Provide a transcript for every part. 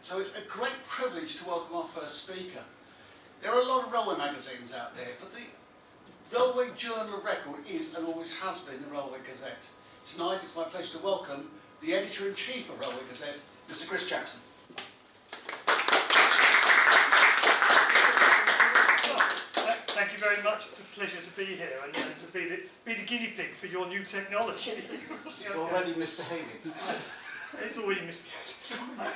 So it's a great privilege to welcome our first speaker. There are a lot of railway magazines out there, but the Railway Journal of Record is and always has been the Railway Gazette. Tonight it's my pleasure to welcome the Editor-in-Chief of Railway Gazette, Mr. Chris Jackson. Thank you very much. It's a pleasure to be here and to be the guinea pig for your new technology. It's already misbehaving. It's already misbehaving.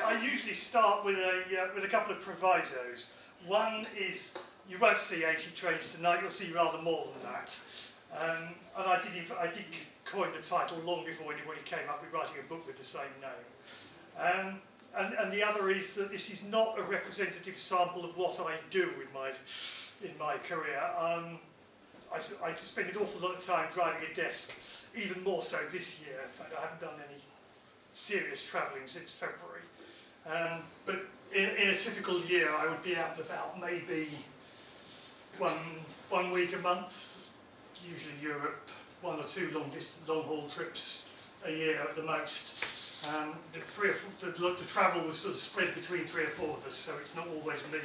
I usually start with a couple of provisos. One is you won't see 80 trains tonight. You'll see rather more than that. And I did coin the title long before anybody came up with writing a book with the same name. And the other is that this is not a representative sample of what I do in my career. I spend an awful lot of time driving a desk, even more so this year. In fact, I haven't done any serious travelling since February. But in a typical year, I would be out and about maybe one week a month, usually Europe, 1 or 2 long-haul trips a year at the most. The travel was sort of spread between 3 or 4 of us, so it's not always me.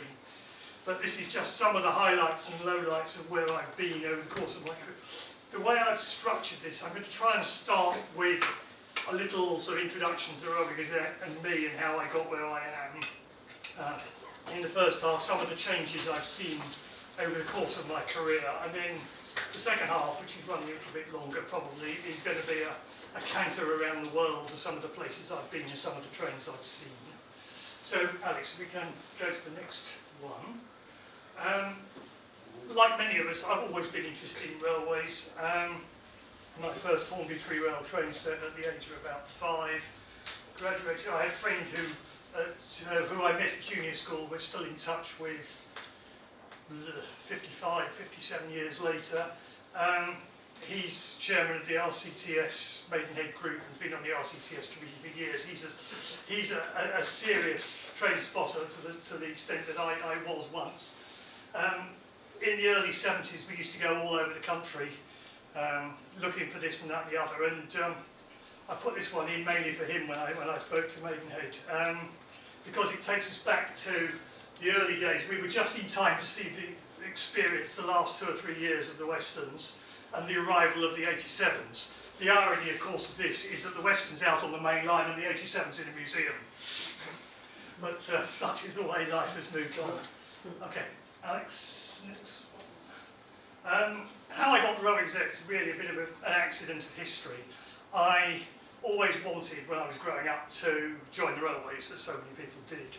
But this is just some of the highlights and lowlights of where I've been over the course of my career. The way I've structured this, I'm going to try and start with a little sort of introduction to the Railway Gazette and me and how I got where I am. In the first half, some of the changes I've seen over the course of my career, and then the second half, which is running a little bit longer probably, is going to be a canter around the world to some of the places I've been and some of the trains I've seen. So, Alex, if we can go to the next one. Like many of us, I've always been interested in railways. My first Hornby 3 rail train set at the age of about 5. Graduated. I had a friend who I met at junior school. We're still in touch with 55, 57 years later. He's chairman of the RCTS Maidenhead Group and has been on the RCTS committee for years. He's a serious train spotter to the extent that I was once. In the early 70s, we used to go all over the country looking for this and that and the other. And I put this one in mainly for him when I spoke to Maidenhead, because it takes us back to the early days. We were just in time to see experience the last 2 or 3 years of the Westerns and the arrival of the 87s. The irony, of course, of this is that the Western's out on the main line and the 87's in a museum. But such is the way life has moved on. Okay, Alex, next one. How I got the Railway Gazette is really a bit of an accident of history. I always wanted, when I was growing up, to join the railways, as so many people did.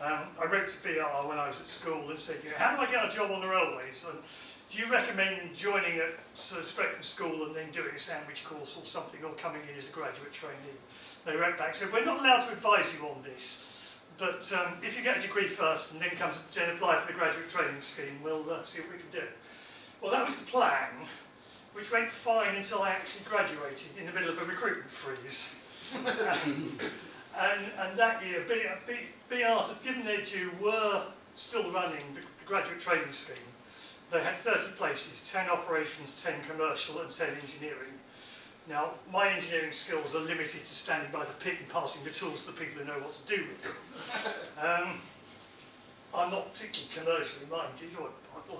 I wrote to BR when I was at school and said, how do I get a job on the railways? And do you recommend joining it sort of straight from school and then doing a sandwich course or something, or coming in as a graduate trainee? They wrote back and said, we're not allowed to advise you on this, but if you get a degree first and then apply for the graduate training scheme, we'll see what we can do. Well, that was the plan, which went fine until I actually graduated in the middle of a recruitment freeze. And that year, BR, given their due, were still running the graduate training scheme. They had 30 places, 10 operations, 10 commercial and 10 engineering. Now, my engineering skills are limited to standing by the pit and passing the tools to the people who know what to do with them. I'm not particularly commercially minded, or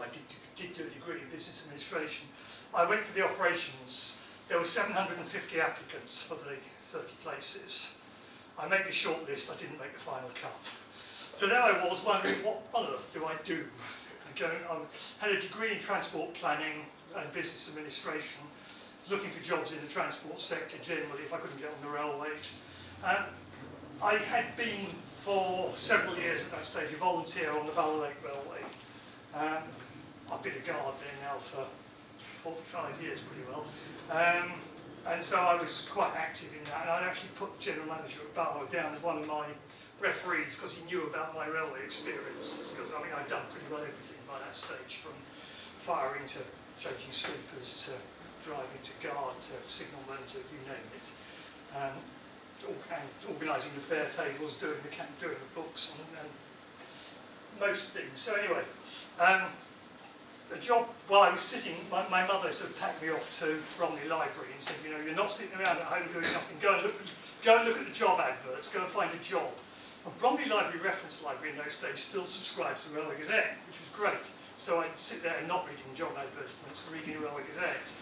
I did do a degree in business administration. I went for the operations. There were 750 applicants for the 30 places. I made the short list, I didn't make the final cut. So there I was wondering, what on earth do I do? I had a degree in transport planning and business administration, looking for jobs in the transport sector generally if I couldn't get on the railways. I had been for several years at that stage a volunteer on the Valley Lake Railway. I've been a guard there now for 45 years pretty well. And so I was quite active in that, and I'd actually put the general manager at Barrow down as one of my referees because he knew about my railway experiences, because I mean I'd done pretty well everything by that stage, from firing to changing sleepers to driving to guard to signalman to you name it, and organising the fare tables, doing the books and most things. So anyway, a job, while I was sitting, my mother sort of packed me off to Bromley Library and said, you're not sitting around at home doing nothing, go and look at the job adverts, go and find a job. And Bromley Library Reference Library in those days still subscribed to the Railway Gazette, which was great. So I'd sit there and not reading job advertisements, reading the Railway Gazette.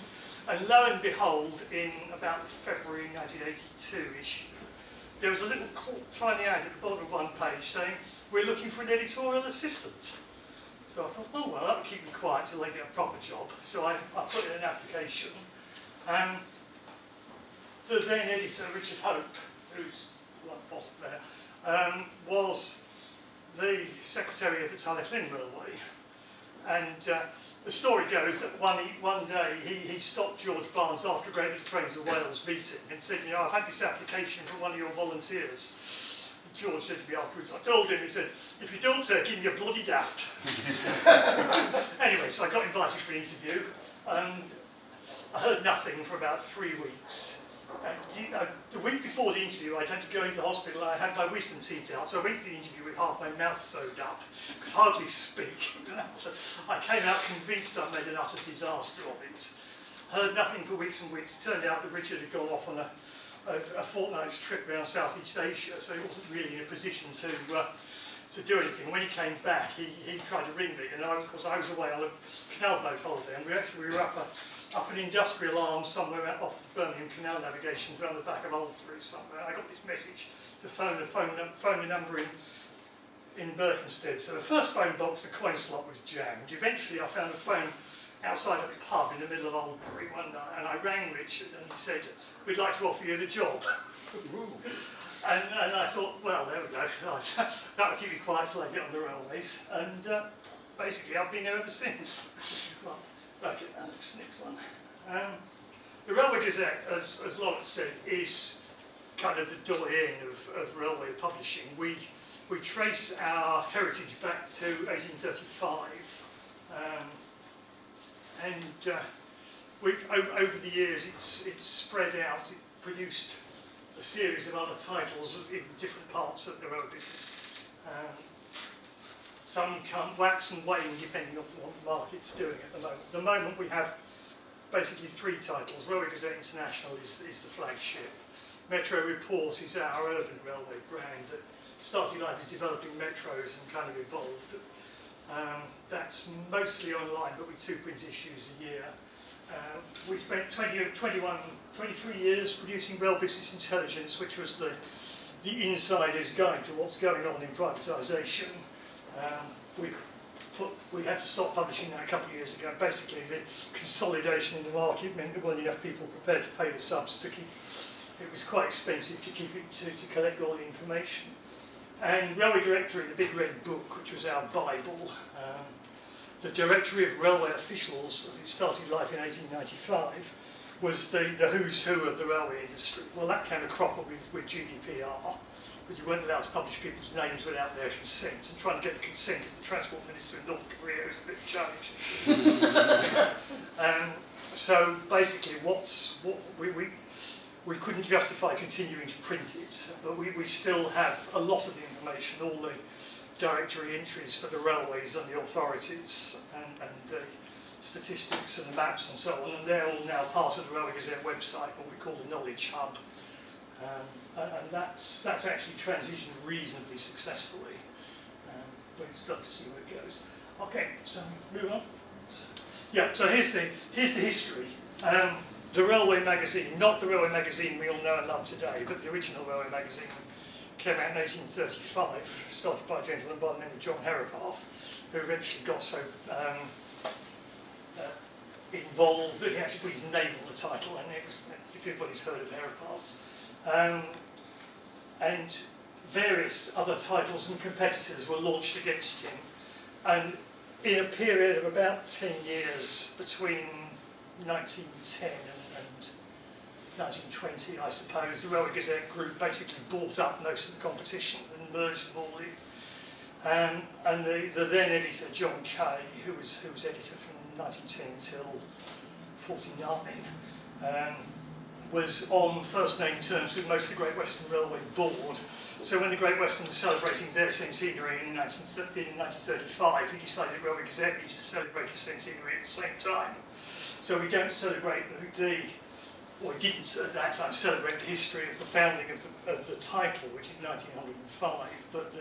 And lo and behold, in about February 1982 issue, there was a little tiny ad at the bottom of one page saying, "We're looking for an editorial assistant." So I thought, oh well, that'll keep me quiet till they get a proper job. So I put in an application. And the then editor, Richard Hope, who's at the bottom there, was the secretary of the Talyllyn Railway. And the story goes that one day he stopped George Barnes after a Great Trains of Wales meeting and said, "You know, I've had this application from one of your volunteers." And George said to me afterwards, I told him, he said, "If you don't take him, you're bloody daft." Anyway, so I got invited for an interview, and I heard nothing for about 3 weeks. The week before the interview, I'd had to go into the hospital and I had my wisdom teeth out, so I went to the interview with half my mouth sewed up, could hardly speak. I came out convinced I'd made an utter disaster of it. Heard nothing for weeks and weeks. It turned out that Richard had gone off on a fortnight's trip around Southeast Asia, so he wasn't really in a position to do anything. When he came back, he tried to ring me, and of course I was away on a canal boat holiday, and we were up an industrial arm somewhere out off the Birmingham Canal Navigations around the back of Alps somewhere. I got this message to phone the number in Berkhamsted. So the first phone box, the coin slot was jammed. Eventually I found a phone outside a pub in the middle of Albury one night, and I rang Richard and he said, "We'd like to offer you the job." And I thought, well, there we go. That'll keep me quiet till I get on the railways. And basically I've been there ever since. Well, okay, Alex, next one. The Railway Gazette, as Lawrence said, is kind of the doyen of railway publishing. We trace our heritage back to 1835, and over the years it's spread out. It produced a series of other titles in different parts of the railway business. Some come wax and wane depending on what the market's doing at the moment. At the moment we have basically 3 titles. Railway Gazette International is the flagship. Metro Report is our urban railway brand that started life as developing metros and kind of evolved. That's mostly online, but we 2-print issues a year. We spent 23 years producing Rail Business Intelligence, which was the insider's guide to what's going on in privatisation. We had to stop publishing that a couple of years ago. Basically, the consolidation in the market meant there weren't enough people prepared to pay the subs to keep. It was quite expensive to keep it to collect all the information. And Railway Directory, the big red book, which was our Bible, the Directory of Railway Officials, as it started life in 1895, was the who's who of the railway industry. Well, that came a cropper with GDPR, because you weren't allowed to publish people's names without their consent, and trying to get the consent of the Transport Minister in North Korea is a bit challenging. So basically, we couldn't justify continuing to print it, but we still have a lot of the information, all the directory entries for the railways and the authorities, and statistics and the maps and so on, and they're all now part of the Railway Gazette website, what we call the Knowledge Hub. And that's actually transitioned reasonably successfully. We'll start to see where it goes. Okay, so move on. Yeah, so here's the history. The Railway magazine, not the Railway magazine we all know and love today, but the original Railway magazine came out in 1835, started by a gentleman by the name of John Herapath, who eventually got so involved that he actually put his name on the title, and if everybody's heard of Herapath's. And various other titles and competitors were launched against him. And in a period of about 10 years, between 1910 and 1920, I suppose, the Railway Gazette Group basically bought up most of the competition and merged them all in. And the then editor, John Kay, who was editor from 1910 till 1949, was on first-name terms with most of the Great Western Railway Board. So when the Great Western was celebrating their centenary in 1935, he decided the Railway Gazette needed to celebrate its centenary at the same time. So we don't celebrate the or he didn't at that time celebrate the history of the founding of the title, which is 1905, but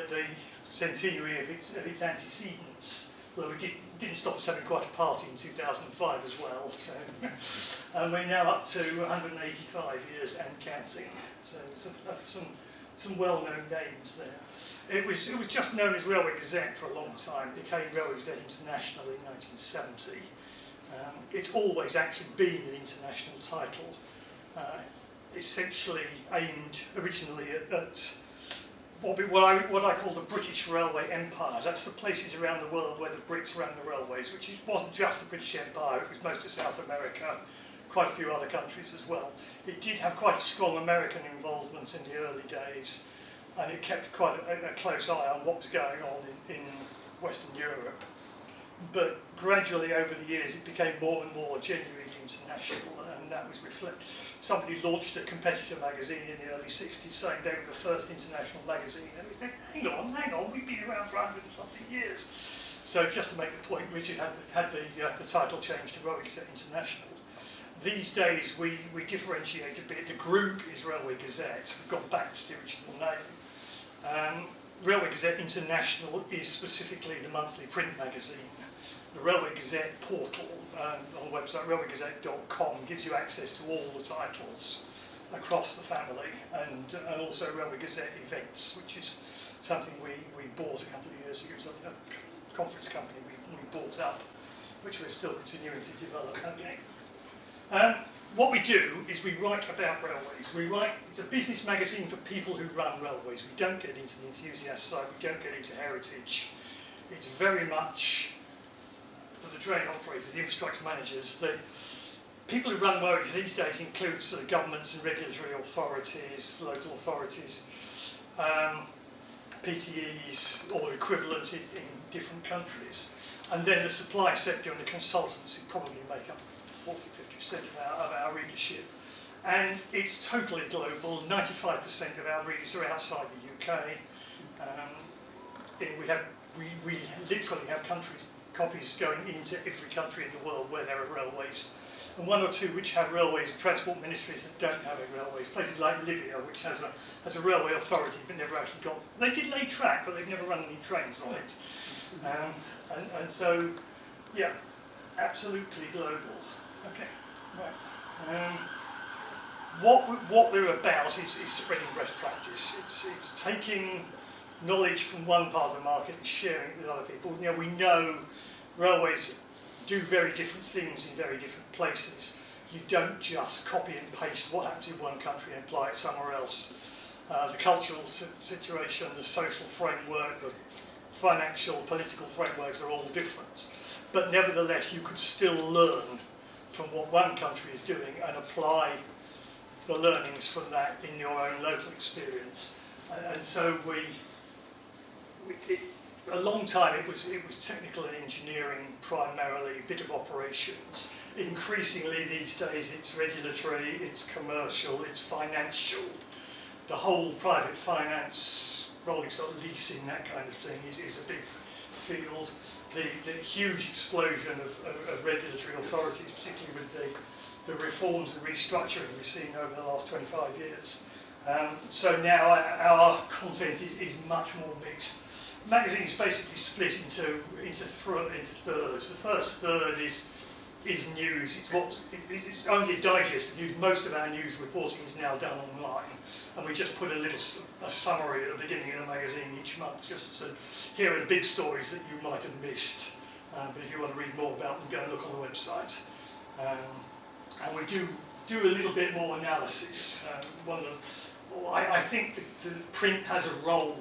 the centenary of its antecedents. Well, we didn't stop us having quite a party in 2005 as well, so and we're now up to 185 years and counting. So some well-known names there. It was just known as Railway Gazette for a long time. It became Railway Gazette International in 1970. It's always actually been an international title, essentially aimed originally at what I call the British Railway Empire. That's the places around the world where the Brits ran the railways, which wasn't just the British Empire, it was most of South America, quite a few other countries as well. It did have quite a strong American involvement in the early days, and it kept quite a close eye on what was going on in Western Europe. But gradually over the years it became more and more genuinely international, and that was reflected. Somebody launched a competitor magazine in the early 60s saying they were the first international magazine, and we think, hang on, we've been around for 100 and something years. So just to make the point, Richard had the title changed to Railway Gazette International. These days we differentiate a bit. The group is Railway Gazette. We've gone back to the original name. Railway Gazette International is specifically the monthly print magazine. The Railway Gazette portal on the website railwaygazette.com gives you access to all the titles across the family, and also Railway Gazette events, which is something we bought a couple of years ago. It was a conference company we bought up, which we're still continuing to develop. Okay. What we do is we write about railways. It's a business magazine for people who run railways. We don't get into the enthusiast side, we don't get into heritage. It's very much for the train operators, the infrastructure managers. The people who run railways these days include sort of governments and regulatory authorities, local authorities, PTEs or equivalents in different countries. And then the supply sector and the consultants who probably make up 40–50% of our readership. And it's totally global. 95% of our readers are outside the UK. We literally have copies going into every country in the world where there are railways, and one or two which have railways and transport ministries that don't have any railways. Places like Libya, which has a railway authority but never actually got. They did lay track, but they've never run any trains on it. And so, yeah, absolutely global. Okay, right. What we're about is spreading best practice. It's taking knowledge from one part of the market and sharing it with other people. You know, we know railways do very different things in very different places. You don't just copy and paste what happens in one country and apply it somewhere else. The cultural situation, the social framework, the financial, political frameworks are all different. But nevertheless, you could still learn from what one country is doing and apply the learnings from that in your own local experience. And so a long time it was technical and engineering primarily, a bit of operations. Increasingly these days it's regulatory, it's commercial, it's financial. The whole private finance, rolling stock leasing, that kind of thing is a big field. The huge explosion of regulatory authorities, particularly with the reforms and restructuring we've seen over the last 25 years. So now our content is much more mixed. The magazine is basically split into thirds. The first third is news. It's only a digest of news. Most of our news reporting is now done online, and we just put a summary at the beginning of the magazine each month, just to say, here are the big stories that you might have missed. But if you want to read more about them, go and look on the website. And we do a little bit more analysis. I think the print has a role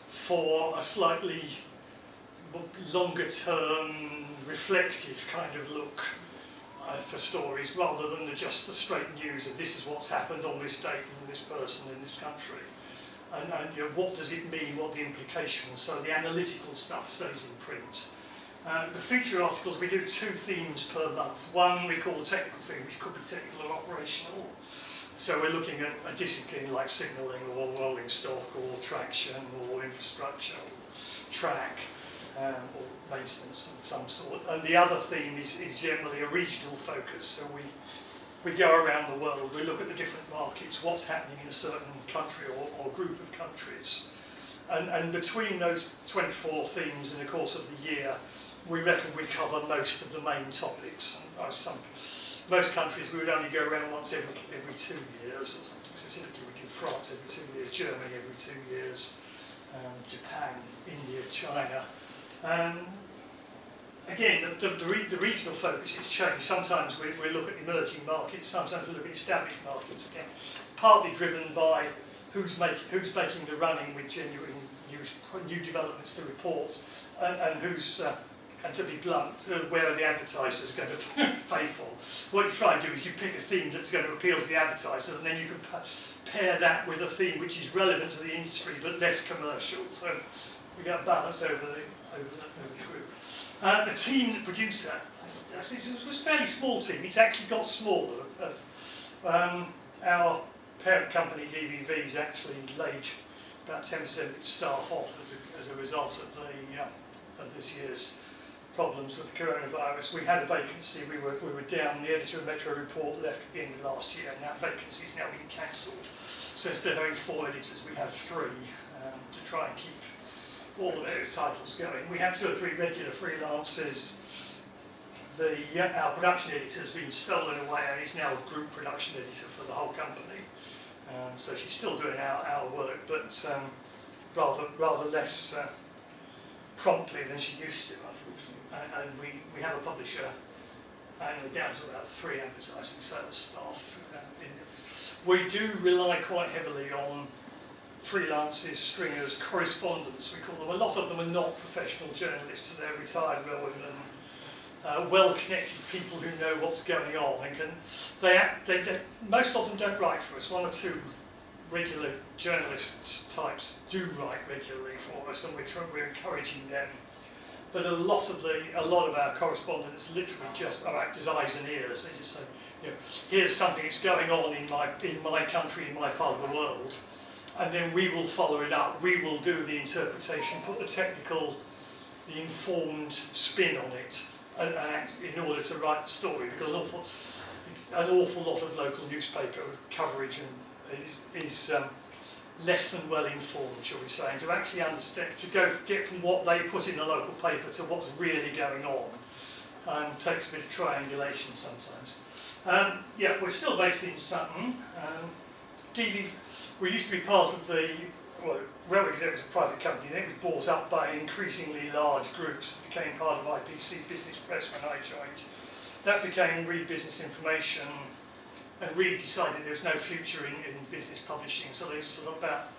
for a slightly longer term, reflective kind of look for stories, rather than just the straight news of this is what's happened on this date and this person in this country. And you know, what does it mean, what are the implications? So the analytical stuff stays in print. The feature articles, we do 2 themes per month. One we call the technical theme, which could be technical or operational. So we're looking at a discipline like signalling or rolling stock or traction or infrastructure or track or maintenance of some sort. And the other theme is generally a regional focus. So we go around the world, we look at the different markets, what's happening in a certain country or group of countries. And between those 24 themes in the course of the year, we reckon we cover most of the main topics. Most countries we would only go around once every 2 years or something. Specifically, we do France every 2 years, Germany every 2 years, Japan, India, China. Again, the regional focus has changed. Sometimes we look at emerging markets, sometimes we look at established markets. Again, partly driven by who's making the running with genuine new developments to report, and who's and to be blunt, where are the advertisers going to pay for? What you try and do is you pick a theme that's going to appeal to the advertisers, and then you can pair that with a theme which is relevant to the industry but less commercial. So we get a balance over the group. The team that produced that, it was a fairly small team. It's actually got smaller. Our parent company, DVV's, actually laid about 10% of its staff off as a result of this year's problems with the coronavirus. We had a vacancy. We were down. The editor of Metro Report left at the end of last year, and that vacancy has now been cancelled. So instead of having 4 editors, we have 3 to try and keep all the various titles going. We have 2 or 3 regular freelancers. Our production editor has been stolen away and is now a group production editor for the whole company. So she's still doing our work, but rather less promptly than she used to, unfortunately. And we have a publisher, and we're down to about 3 advertising sales staff. We do rely quite heavily on freelancers, stringers, correspondents, we call them. A lot of them are not professional journalists, they're retired railwaymen, well-connected people who know what's going on, and most of them don't write for us. 1 or 2 regular journalists types do write regularly for us, and we're encouraging them. But a lot of our correspondents literally just are act as eyes and ears. They just say, here's something that's going on in my country, in my part of the world, and then we will follow it up. We will do the interpretation, put the technical, the informed spin on it, and in order to write the story, because an awful lot of local newspaper coverage is less than well informed, shall we say, and to actually understand, to get from what they put in the local paper to what's really going on, takes a bit of triangulation sometimes. We're still based in Sutton. We used to be part of Railway Gazette was a private company, then it was bought up by increasingly large groups. It became part of IPC Business Press when I joined. That became Read Business Information, and Read decided there was no future in business publishing, so they about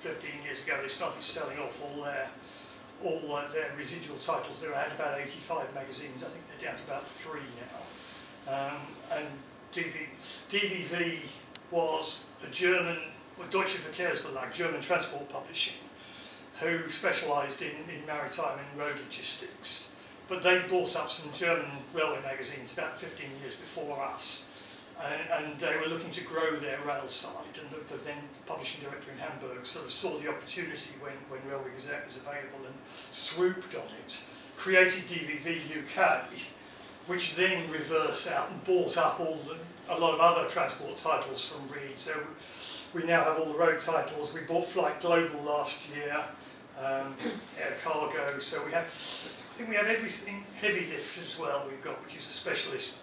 15 years ago they started selling off all their residual titles. They had about 85 magazines. I think they're down to about 3 now. And DVV was a German, Deutsche Verkehrsverlag, German transport publishing, who specialised in maritime and road logistics. But they bought up some German railway magazines about 15 years before us. And they were looking to grow their rail side, and the then publishing director in Hamburg sort of saw the opportunity when Railway Gazette was available and swooped on it, created DVV UK, which then reversed out and bought up a lot of other transport titles from Reed. So we now have all the road titles. We bought Flight Global last year, Air Cargo. So I think we have everything. Heavy Lift as well we've got, which is a specialist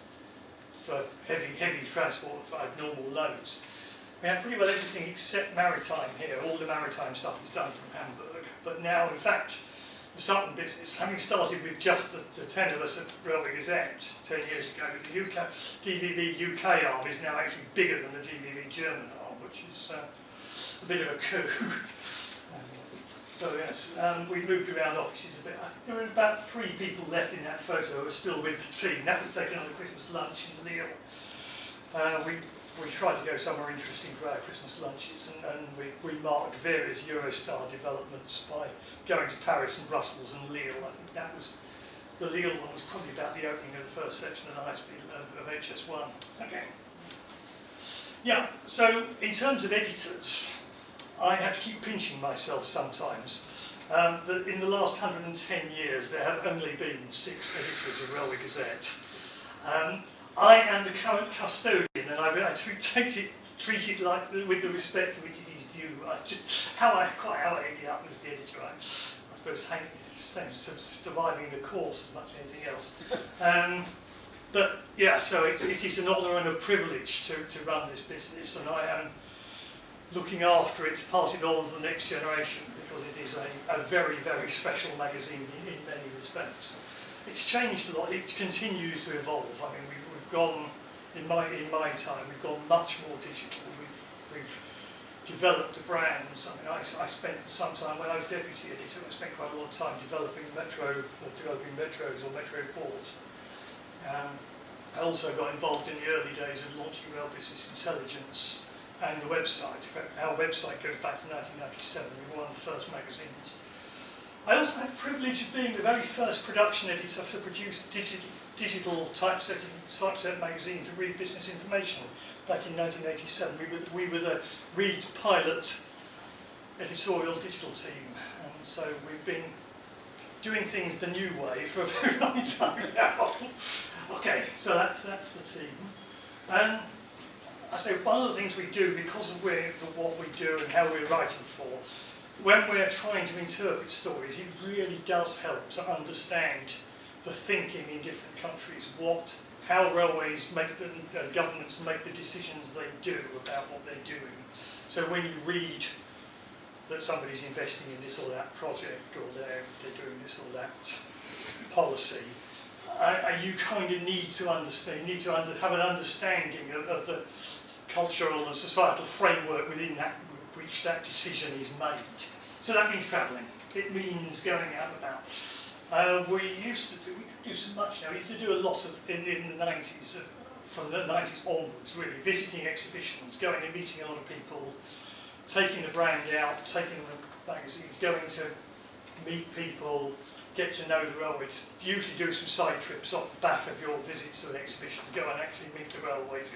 for heavy transport for abnormal loads. We have pretty well everything except maritime here. All the maritime stuff is done from Hamburg. But now, in fact, the Sutton business, having started with just the 10 of us at Railway Gazette 10 years ago, the DVV UK arm is now actually bigger than the DVV German arm, which is a bit of a coup. So yes, we moved around offices a bit. I think there were about 3 people left in that photo who are still with the team. That was taken on the Christmas lunch in Lille. We tried to go somewhere interesting for our Christmas lunches, and we marked various Eurostar developments by going to Paris and Brussels and Lille. I think that was, the Lille one was probably about the opening of the first section of HS1. Okay. Yeah, so in terms of editors, I have to keep pinching myself sometimes. In the last 110 years, there have only been 6 editors of Railway Gazette. I am the current custodian and I treat it like with the respect which it is due. How I ended up as the editor, I suppose, surviving the course as much as anything else. But yeah, so it is an honour and a privilege to run this business, and I am looking after it to pass it on to the next generation, because it is a very, very special magazine in many respects. It's changed a lot. It continues to evolve. I mean, we've gone in my time. We've gone much more digital. We've developed the brands. I mean, I spent some time when I was deputy editor. I spent quite a lot of time developing metros or metro ports. I also got involved in the early days of launching Rail Business Intelligence and the website. Our website goes back to 1997. We were one of the first magazines. I also had the privilege of being the very first production editor to produce digital typeset magazine to Read Business Information back in 1987. We were the Read's pilot editorial digital team, and so we've been doing things the new way for a very long time now. Okay, so that's the team. And I say one of the things we do, because of what we do and how we're writing for, when we're trying to interpret stories, it really does help to understand the thinking in different countries, how railways governments make the decisions they do about what they're doing. So when you read that somebody's investing in this or that project, or they're doing this or that policy, you kind of need to understand, have an understanding of the cultural and societal framework within which that decision is made. So that means travelling. It means going out and about. We don't do so much now. We used to do a lot in the 90s, from the 90s onwards, really, visiting exhibitions, going and meeting a lot of people, taking the brand out, taking the magazines, going to meet people, get to know the railways, usually do some side trips off the back of your visits to an exhibition, go and actually meet the railways.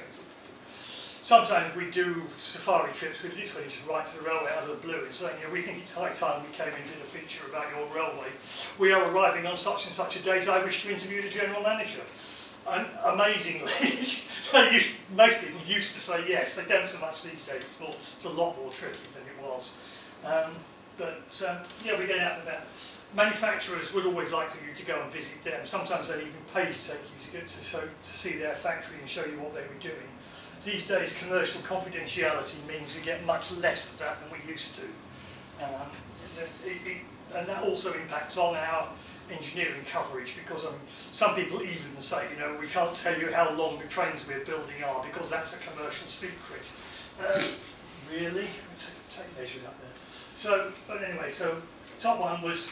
Sometimes we do safari trips with literally just write to the railway out of the blue and saying, we think it's high time we came and did a feature about your railway. We are arriving on such and such a date. I wish to interview the general manager. And amazingly, most people used to say yes. They don't so much these days. It's a lot more tricky than it was. We get out and about. Manufacturers would always like you to go and visit them. Sometimes they even pay to take you to see their factory and show you what they were doing. These days, commercial confidentiality means we get much less of that than we used to. And that also impacts on our engineering coverage, because some people even say, we can't tell you how long the trains we're building are because that's a commercial secret. Really? Take measure up there. But anyway, the top one was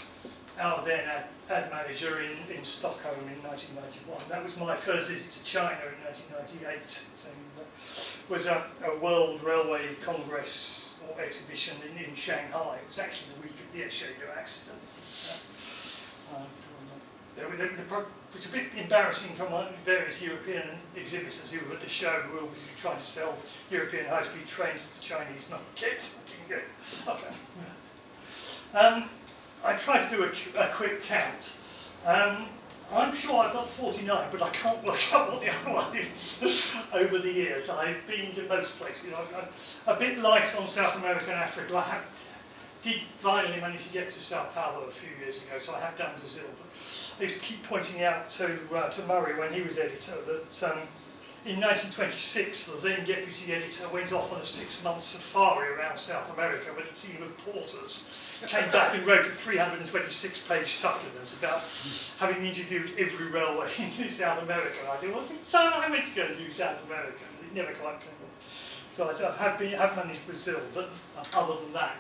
our then ad manager in Stockholm in 1991. That was my first visit to China in 1998. Was a World Railway Congress or exhibition in Shanghai. It was actually the week of the Eschedo accident. It was a bit embarrassing from various European exhibitors who were at the show, who were obviously trying to sell European high-speed trains to the Chinese market. Okay. I tried to do a quick count. I'm sure I've got 49, but I can't work out what the other one is over the years. I've been to most places. I'm a bit light on South America and Africa. I did finally manage to get to Sao Paulo a few years ago, so I have done Brazil. But I used to keep pointing out to Murray when he was editor that in 1926, the then deputy editor went off on a 6-month safari around South America with a team of porters. Came back and wrote a 326-page supplement about having interviewed every railway in South America. I went to go and do South America, and it never quite came off. So I have managed Brazil, but other than that,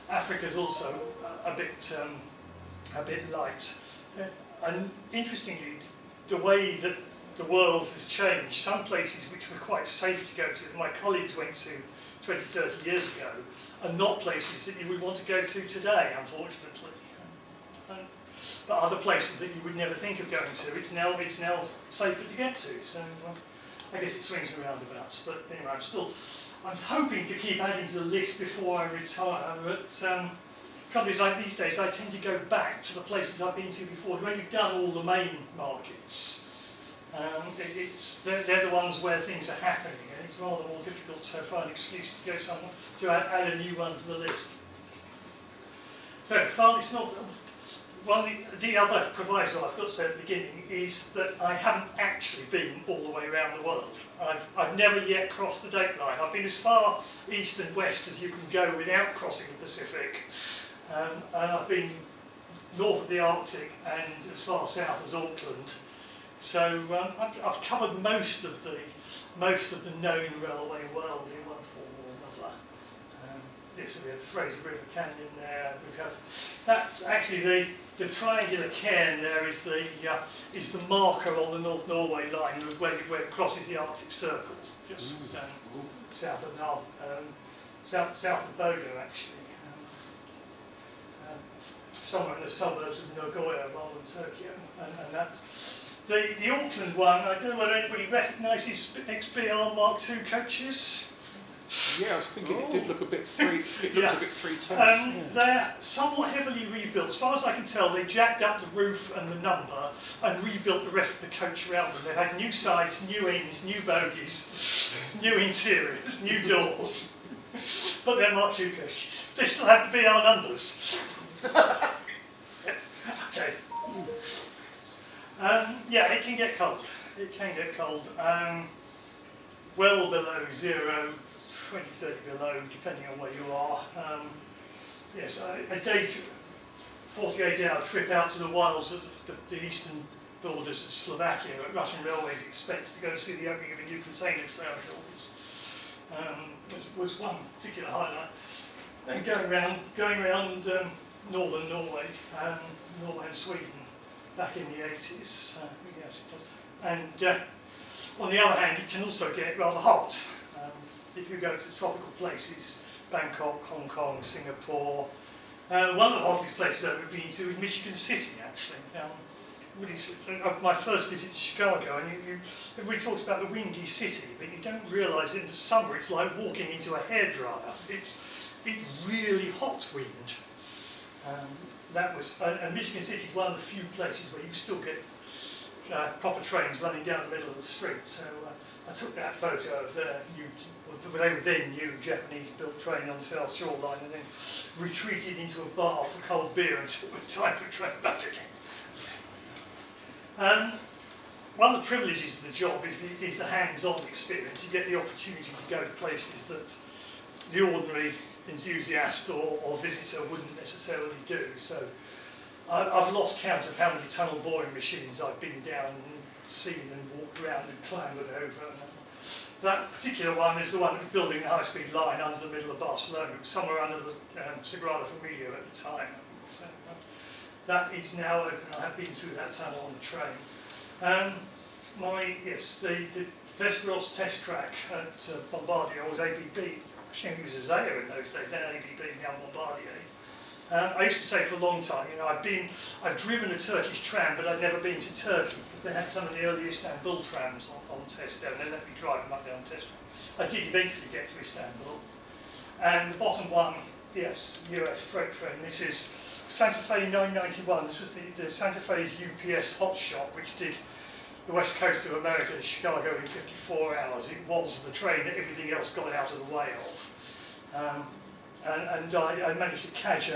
Africa's also a bit light. And interestingly, the way that the world has changed. Some places which were quite safe to go to, that my colleagues went to 20, 30 years ago, are not places that you would want to go to today, unfortunately. But other places that you would never think of going to, it's now safer to get to. So I guess it swings and roundabouts. But anyway, I'm hoping to keep adding to the list before I retire. But trouble is, like these days, I tend to go back to the places I've been to before. When you've done all the main markets, They're the ones where things are happening, and it's rather more difficult to find an excuse to go somewhere to add a new one to the list. So, farthest north. The other proviso I've got to say at the beginning is that I haven't actually been all the way around the world. I've never yet crossed the date line. I've been as far east and west as you can go without crossing the Pacific, and I've been north of the Arctic and as far south as Auckland. So I've covered most of the known railway world in one form or another. Yes, we have the Fraser River Canyon there. We have that's actually the triangular cairn there is the marker on the North Norway line where it crosses the Arctic Circle, just south of south of Bodo actually. Somewhere in the suburbs of Nagoya rather than Tokyo, and that's the Auckland one. I don't know whether anybody recognises XBR Mark II coaches. Yeah, I was thinking it did look a bit free. It looks a bit free-toned. They're somewhat heavily rebuilt. As far as I can tell, they jacked up the roof and the number and rebuilt the rest of the coach around them. They've had new sides, new ends, new bogies, new interiors, new doors. But they're Mark II coaches. They still have the BR numbers. Okay. Yeah, it can get cold. It can get cold. Well below 0, 20, 30 below, depending on where you are. Yes, a day, 48-hour trip out to the wilds of the eastern borders of Slovakia at Russian Railways expense to go and see the opening of a new container terminal was one particular highlight. And going around northern Norway, Norway and Sweden back in the 80s. Yes, it does. And on the other hand, it can also get rather hot. If you go to tropical places, Bangkok, Hong Kong, Singapore. One of the hottest places I've ever been to is Michigan City, actually. My first visit to Chicago, and everybody talks about the windy city, but you don't realise in the summer it's like walking into a hairdryer. It's really hot wind. And Michigan City is one of the few places where you still get proper trains running down the middle of the street. So I took that photo of they were then new Japanese-built train on the South Shore line, and then retreated into a bar for cold beer until it was time for the train back again. One of the privileges of the job is the hands-on experience. You get the opportunity to go to places that the ordinary enthusiast or visitor wouldn't necessarily do. So I've lost count of how many tunnel boring machines I've been down and seen and walked around and clambered over. That particular one is the one that was building the high-speed line under the middle of Barcelona, somewhere under the Sagrada Familia at the time. So that is now open. I have been through that tunnel on the train. The Vesteros test track at Bombardier was ABB. Actually, it was Azea in those days, then ABB, now Bombardier. I used to say for a long time, I've driven a Turkish tram, but I'd never been to Turkey, because they had some of the early Istanbul trams on test there, and they let me drive them up there on test tram. I did eventually get to Istanbul. And the bottom one, yes, US freight train. This is Santa Fe 991. This was the Santa Fe's UPS hotshot, which did the west coast of America to Chicago in 54 hours. It was the train that everything else got out of the way of. And I managed to catch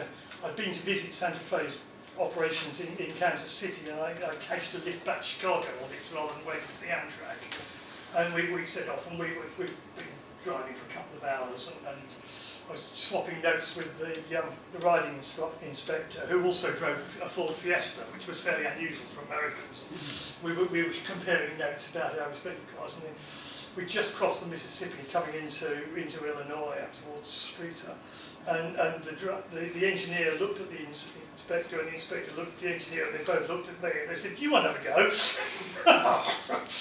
I'd been to visit Santa Fe's operations in Kansas City, and I catched a lift back to Chicago on it rather than waiting for the Amtrak. And we set off, and we'd been driving for a couple of hours, and I was swapping notes with the riding inspector, who also drove a Ford Fiesta, which was fairly unusual for Americans. We were comparing notes about our respective cars, and then we just crossed the Mississippi coming into Illinois up towards Streeter, and the engineer looked at the inspector, and the inspector looked at the engineer, and they both looked at me, and they said, "Do you want to have a go?"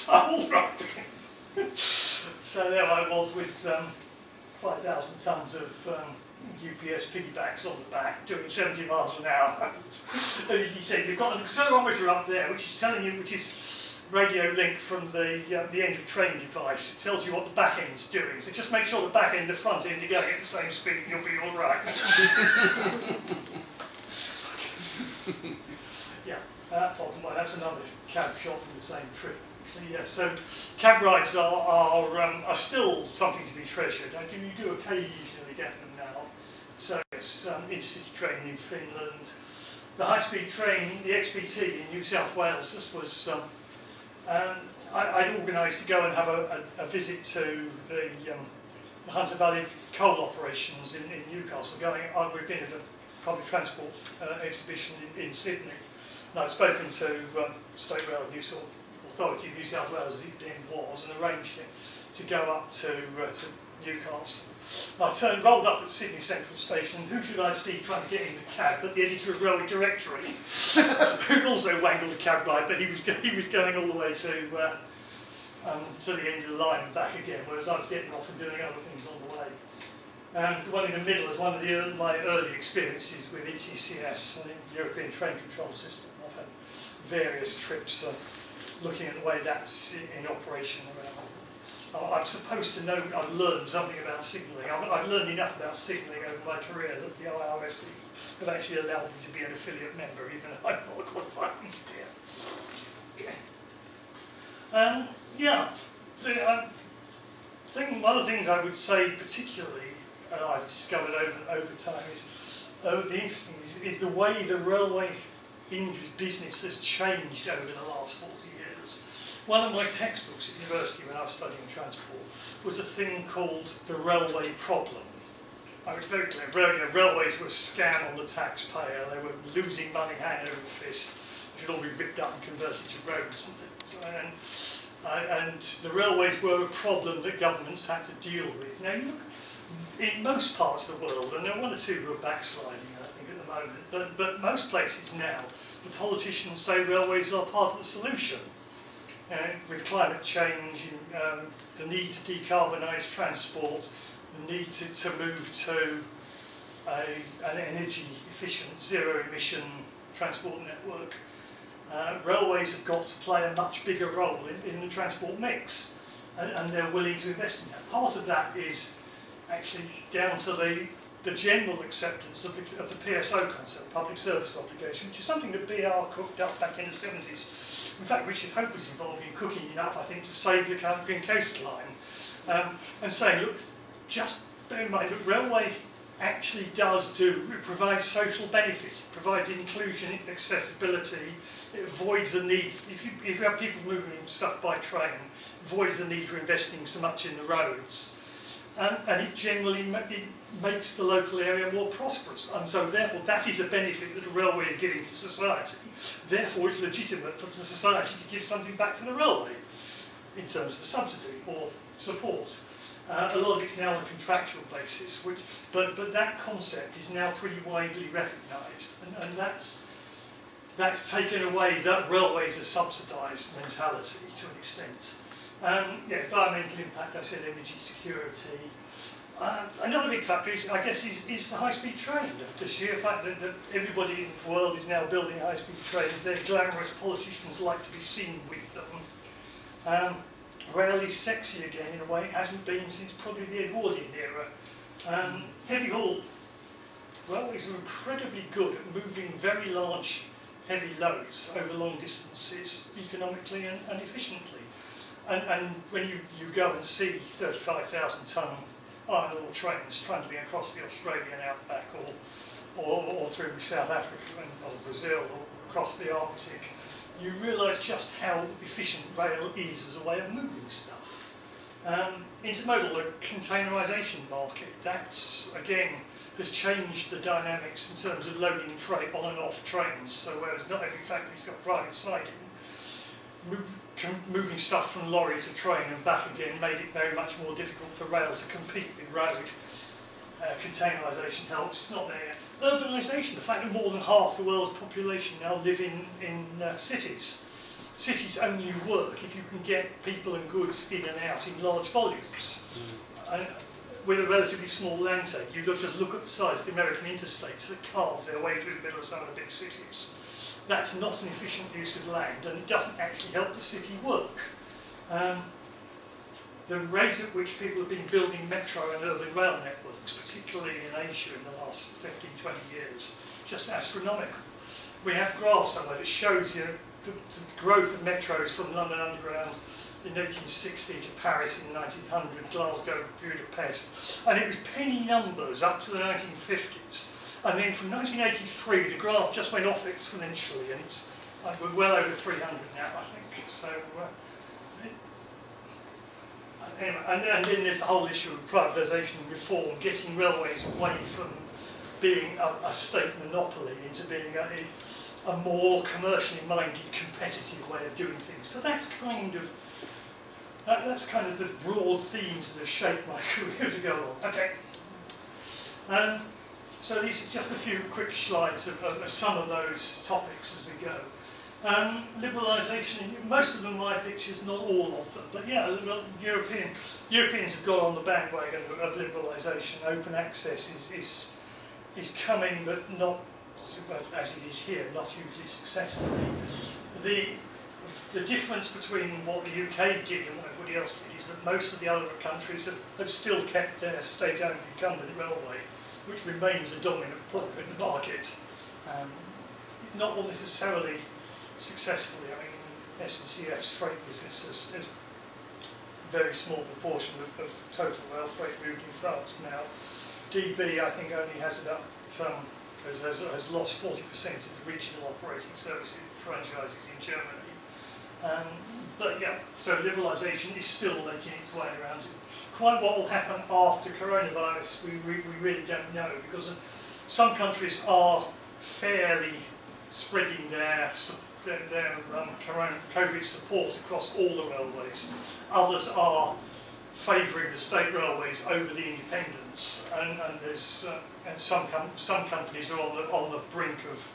All right. So there I was with 5,000 tons of UPS piggybacks on the back, doing 70 miles an hour. And he said, "You've got an accelerometer up there, which is telling you, which is radio link from the end of train device. It tells you what the back end's doing. So just make sure the back end and the front end are going at the same speed, and you'll be all right." Yeah, bottom line, that's another cab shot from the same trip. actually, yes. So cab rides are still something to be treasured. You do occasionally get them now. So yes, intercity train in Finland. The high-speed train, the XBT in New South Wales, this was, I'd organised to go and have a visit to the Hunter Valley coal operations in Newcastle. We've been at a public transport exhibition in Sydney. And I'd spoken to State Rail Authority of New South Wales, as it then was, and arranged it to go up to Newcastle. I rolled up at Sydney Central Station. Who should I see trying to get in the cab but the editor of Railway Directory, who also wangled a cab ride, but he was going all the way to the end of the line and back again, whereas I was getting off and doing other things on the way. And the one in the middle is one of my early experiences with ETCS, the European Train Control System. I've had various trips looking at the way that's in operation around. I'm supposed to know, I've learned something about signalling. I've learned enough about signalling over my career that the IRS have actually allowed me to be an affiliate member, even if I'm not a qualified engineer. Okay. One of the things I would say particularly I've discovered over time is the interesting is the way the railway business has changed over the last 40 years. One of my textbooks at university when I was studying transport was a thing called the railway problem. I was very clear, railways were a scam on the taxpayer, they were losing money hand over fist, it should all be ripped up and converted to roads and things. And the railways were a problem that governments had to deal with. Now you look, in most parts of the world, and there are one or two who are backsliding, I think, at the moment, but most places now, the politicians say railways are part of the solution. With climate change, the need to decarbonise transport, the need to move to an energy efficient, zero emission transport network, railways have got to play a much bigger role in the transport mix, and they're willing to invest in that. Part of that is actually down to the general acceptance of the PSO concept, public service obligation, which is something that BR cooked up back in the 70s. In fact, Richard Hope was involved in cooking it up, I think, to save the Cambrian coastline. And saying, look, just bear in mind that railway actually it provides social benefit, it provides inclusion, accessibility, it avoids the need, if you have people moving stuff by train, it avoids the need for investing so much in the roads. And it generally makes the local area more prosperous, and so therefore that is a benefit that the railway is giving to society. Therefore it's legitimate for the society to give something back to the railway in terms of subsidy or support. A lot of it's now on a contractual basis, but that concept is now pretty widely recognised, and that's taken away that railways are subsidised mentality to an extent. Environmental impact, I said, energy security. Another big factor is the high-speed train. The sheer fact that everybody in the world is now building high-speed trains, they're glamorous, politicians like to be seen with them. Rail is sexy again in a way it hasn't been since probably the Edwardian era. Heavy haul railways are incredibly good at moving very large, heavy loads over long distances economically and efficiently. And when you go and see 35,000 tonne iron ore trains trundling across the Australian outback or through South Africa or Brazil or across the Arctic, you realise just how efficient rail is as a way of moving stuff. Intermodal, the containerisation market, that's again has changed the dynamics in terms of loading freight on and off trains. So whereas not every factory's got private siding, moving stuff from lorry to train and back again made it very much more difficult for rail to compete with road. Containerisation helps, it's not there yet. Urbanisation, the fact that more than half the world's population now live in cities. Cities only work if you can get people and goods in and out in large volumes. With a relatively small land take, you just look at the size of the American interstates that carve their way through the middle of some of the big cities. That's not an efficient use of land, and it doesn't actually help the city work. The rate at which people have been building metro and urban rail networks, particularly in Asia in the last 15, 20 years, just astronomical. We have graphs somewhere that shows you the growth of metros from London Underground in 1860 to Paris in 1900, Glasgow, Budapest, and it was penny numbers up to the 1950s. And then from 1983, the graph just went off exponentially, and it's we're well over 300 now, I think. So, anyway, and then there's the whole issue of privatisation and reform, getting railways away from being a state monopoly into being a more commercially minded, competitive way of doing things. So that's kind of the broad themes that have shaped my career to go on. Okay. So these are just a few quick slides of some of those topics as we go. Liberalisation, most of them my pictures, not all of them, but yeah, Europeans have got on the bandwagon of liberalisation. Open access is coming, but not, as it is here, not hugely successfully. The difference between what the UK did and what everybody else did is that most of the other countries have still kept their state-owned incumbent railway, which remains a dominant player in the market. Not all necessarily successfully. I mean, SNCF's freight business has a very small proportion of total rail freight moved in France now. DB, I think, only has about has lost 40% of the regional operating services franchises in Germany. But yeah, so liberalisation is still making its way around. Quite what will happen after coronavirus, we really don't know, because some countries are fairly spreading their COVID support across all the railways. Others are favouring the state railways over the independents, and there's and some companies are on the brink of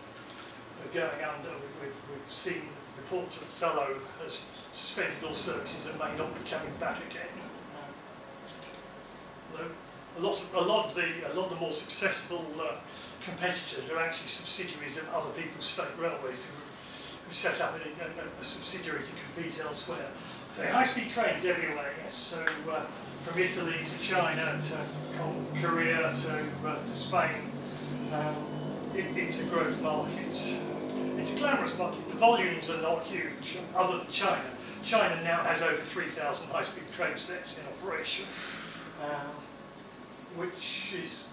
going under. We've seen reports of Othello has suspended all services and may not be coming back again. A lot of the more successful competitors are actually subsidiaries of other people's state railways who set up a subsidiary to compete elsewhere. So high-speed trains everywhere, yes. So from Italy to China to Korea to Spain, it's a growth market. It's a glamorous market. The volumes are not huge, other than China. China now has over 3,000 high-speed train sets in operation, which is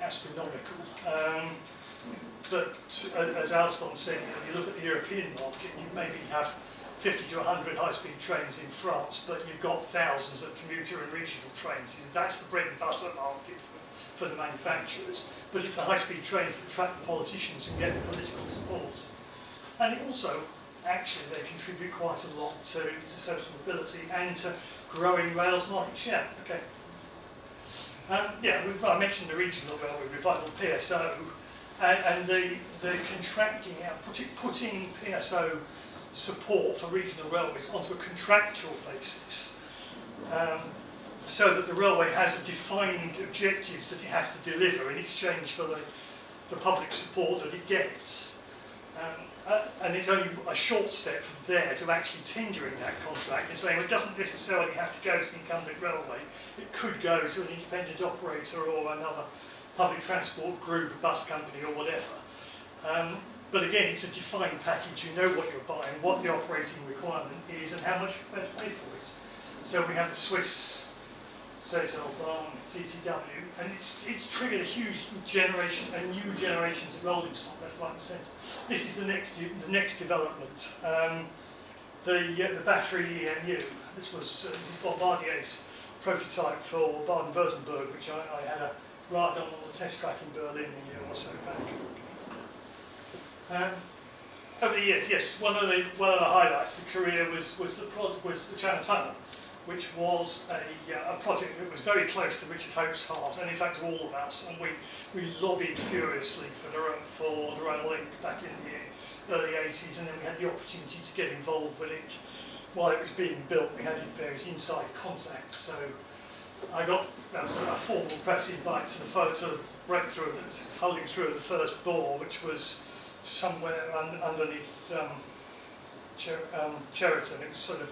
astronomical. But as Alstom said, you look at the European market, you maybe have 50 to 100 high-speed trains in France, but you've got thousands of commuter and regional trains. That's the bread and butter market for the manufacturers. But it's the high-speed trains that attract the politicians and get the political support. And it also, actually, they contribute quite a lot to social mobility and to growing rail's market share. Okay. I mentioned the regional railway revival, PSO, and the contracting out, putting PSO support for regional railways onto a contractual basis, so that the railway has defined objectives that it has to deliver in exchange for the public support that it gets. And it's only a short step from there to actually tendering that contract and saying, well, it doesn't necessarily have to go to the incumbent railway. It could go to an independent operator or another public transport group, a bus company or whatever. But again, it's a defined package. You know what you're buying, what the operating requirement is, and how much you're prepared to pay for it. So we have the Swiss Bahn GTW, and it's triggered a huge generation and new generations of rolling stock left, right, and centre. This is the next development. The battery EMU. This is Bombardier's prototype for Baden-Württemberg, which I had a ride on the test track in Berlin a year or so back. Over the years, yes, one of the highlights of the career was the Channel Tunnel, which was a project that was very close to Richard Hope's heart, and in fact to all of us. And we lobbied furiously for the rail link back in the early 80s, and then we had the opportunity to get involved with it while it was being built. We had various inside contacts, so I got a formal press invite to the breakthrough, holding through of the first bore, which was somewhere underneath Cheriton. It was sort of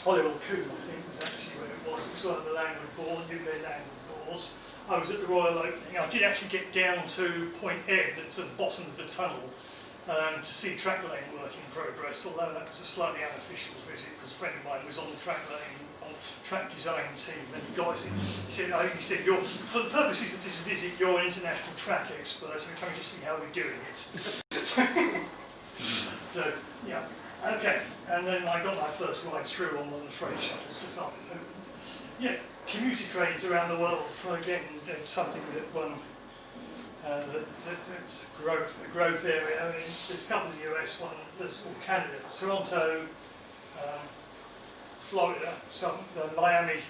Holywell Coombe, I think, was actually where it was. It was one of the landward bores, UK landward bores. I was at the Royal Opening. I did actually get down to Point Ebb, that's at the bottom of the tunnel, to see track lane work in progress, although that was a slightly unofficial visit because a friend of mine was on the track lane, on the track design team, and he got us in. He said, you're, for the purposes of this visit, you're an international track expert, and you're coming to see how we're doing it. So, yeah, okay. And then I got my first ride through on one of the freight shuttles just after it opened. Yeah, commuter trains around the world, again, something that one, that's a growth area. I mean, there's a couple in the US, one, there's Canada, Toronto, Florida, Miami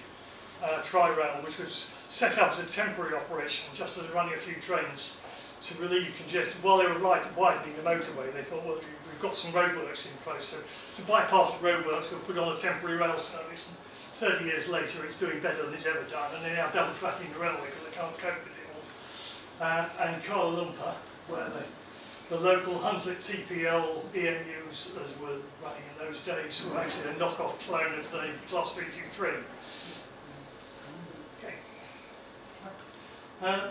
Tri-Rail, which was set up as a temporary operation, just as running a few trains to relieve congestion. While they were widening the motorway, they thought, well, we've got some roadworks in place, so to bypass the roadworks, we'll put on a temporary rail service. And 30 years later, it's doing better than it's ever done, and they're now double tracking the railway because they can't cope with it all. And Kuala Lumpur, where the local Hunslet TPL EMUs, as were running in those days, were actually a knockoff clone of the Class 323. Okay.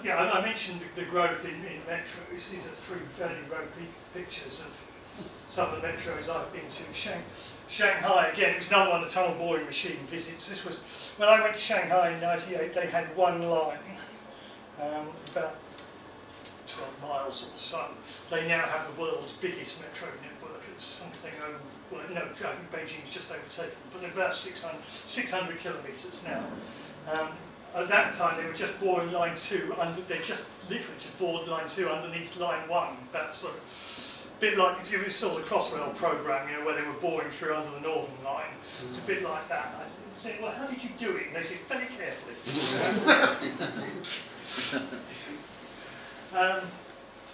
Yeah, I mentioned the growth in metros. These are three fairly road pictures of some of the metros I've been to. Shanghai, again, it was another one of the tunnel boring machine visits. This was, when I went to Shanghai in '98, they had one line, about 12 miles or so. They now have the world's biggest metro network. It's something over, well, no, I think Beijing's just overtaken, but they're about 600 kilometres now. At that time, they were just boring line 2, they just literally just bored line 2 underneath line 1, about sort of, bit like if you ever saw the Crossrail programme, you know, where they were boring through under the Northern Line. It's a bit like that. I said, well, how did you do it? And they said, very carefully.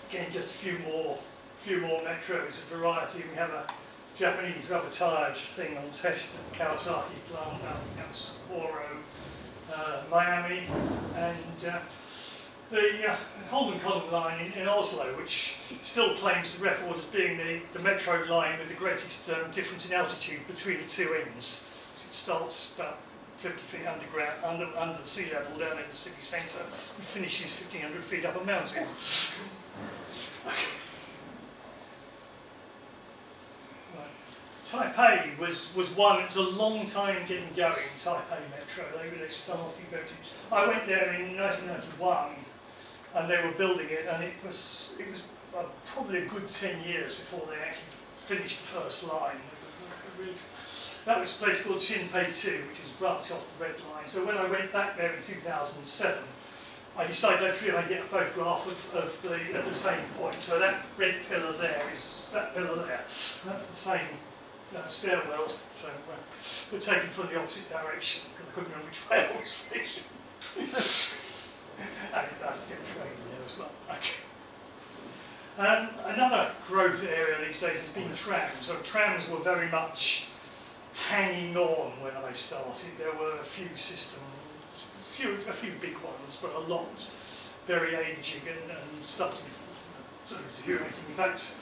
Again, just a few more metros, a variety. We have a Japanese rubber tyre thing on test at the Kawasaki plant. I think that was Sapporo, Miami, and the Holman Column line in Oslo, which still claims the record as being the metro line with the greatest difference in altitude between the two ends. It starts about 50 feet underground, under the sea level down in the city centre, and finishes 1,500 feet up a mountain. Taipei was one, it was a long time getting going, Taipei Metro. They started voting. I went there in 1991, and they were building it, and it was probably a good 10 years before they actually finished the first line. That was a place called Xinpei 2, which was a branch off the Red Line. So when I went back there in 2007, I decided I'd get a photograph of the same point. So that red pillar there is that pillar there. That's the same stairwells, so we're taken from the opposite direction because I couldn't remember which way I was facing. And it's nice to get a train there as well. Okay. Another growth area these days has been trams. So trams were very much hanging on when I started. There were a few systems, a few big ones, but a lot very aging and starting sort of deteriorating. In fact,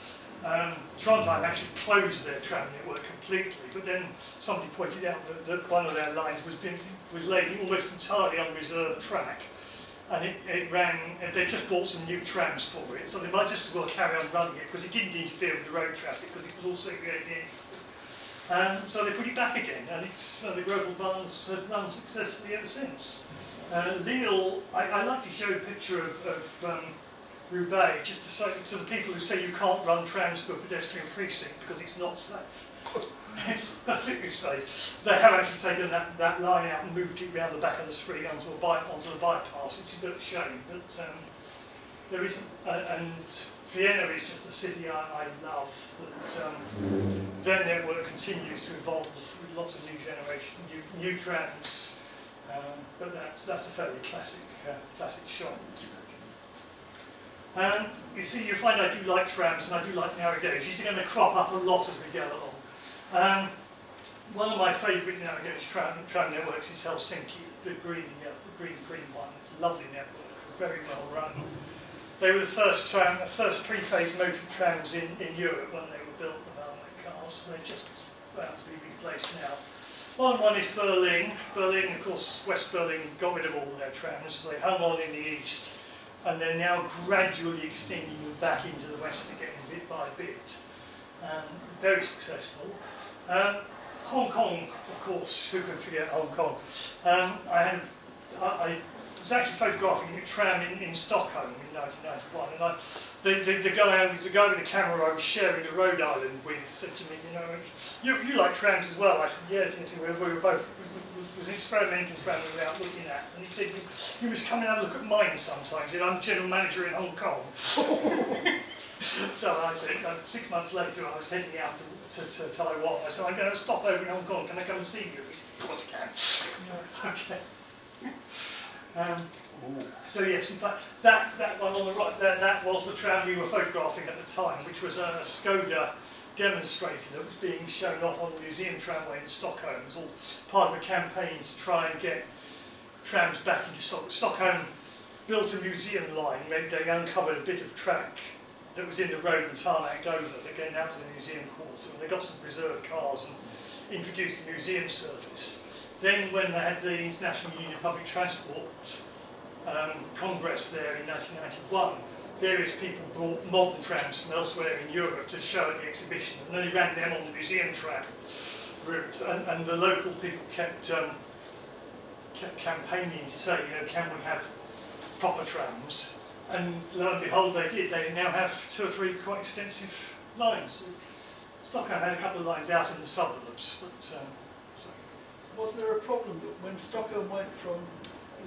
Trondheim actually closed their tram network completely, but then somebody pointed out that one of their lines was laid almost entirely on reserved track, and it ran, and they just bought some new trams for it, so they might just as well carry on running it because it didn't interfere with the road traffic because it was all segregated anyway. So they put it back again, and the Grosvenor Barns has run successfully ever since. Lille, I like to show a picture of Roubaix, just to say to the people who say you can't run trams through a pedestrian precinct because it's not safe. It's perfectly safe. They have actually taken that line out and moved it round the back of the street onto the bypass, which is a bit of a shame. But there isn't, and Vienna is just a city I love. That their network continues to evolve with lots of new trams. But that's a fairly classic shot. You see, you find I do like trams and I do like narrow gauge. These are going to crop up a lot as we go along. One of my favourite narrow gauge tram networks is Helsinki, the green one. It's a lovely network, very well run. They were the first three-phase motor trams in Europe when they were built, the Valmet cars. They're just about to be replaced now. One is Berlin. Berlin, of course, West Berlin got rid of all their trams, so they hung on in the east. and they're now gradually extending them back into the west again, bit by bit. Very successful. Hong Kong, of course, who could forget Hong Kong? I was actually photographing a tram in Stockholm in 1991, and the guy with the camera I was sharing the Rhode Island with said to me, you like trams as well? I said, yes, we were both, it was an experimental tram we were out looking at, and he said, you must come and have a look at mine sometimes, I'm general manager in Hong Kong. So I said, 6 months later, I was heading out to Taiwan. I said, I'm going to stop over in Hong Kong. Can I come and see you? He said, of course you can. Okay. So yes, in fact, that one on the right there, that was the tram we were photographing at the time, which was a Skoda demonstrator that was being shown off on the museum tramway in Stockholm. It was all part of a campaign to try and get trams back into Stockholm. Built a museum line. They uncovered a bit of track that was in the road and tarmacked over, that going out to the museum quarter, and they got some preserved cars and introduced a museum service. Then when they had the International Union of Public Transport Congress there in 1991, various people brought modern trams from elsewhere in Europe to show at the exhibition, and then they ran them on the museum tram route, and the local people kept campaigning to say, can we have proper trams? And lo and behold, they did. They now have 2 or 3 quite extensive lines. Stockholm had a couple of lines out in the suburbs, but was there a problem that when Stockholm went from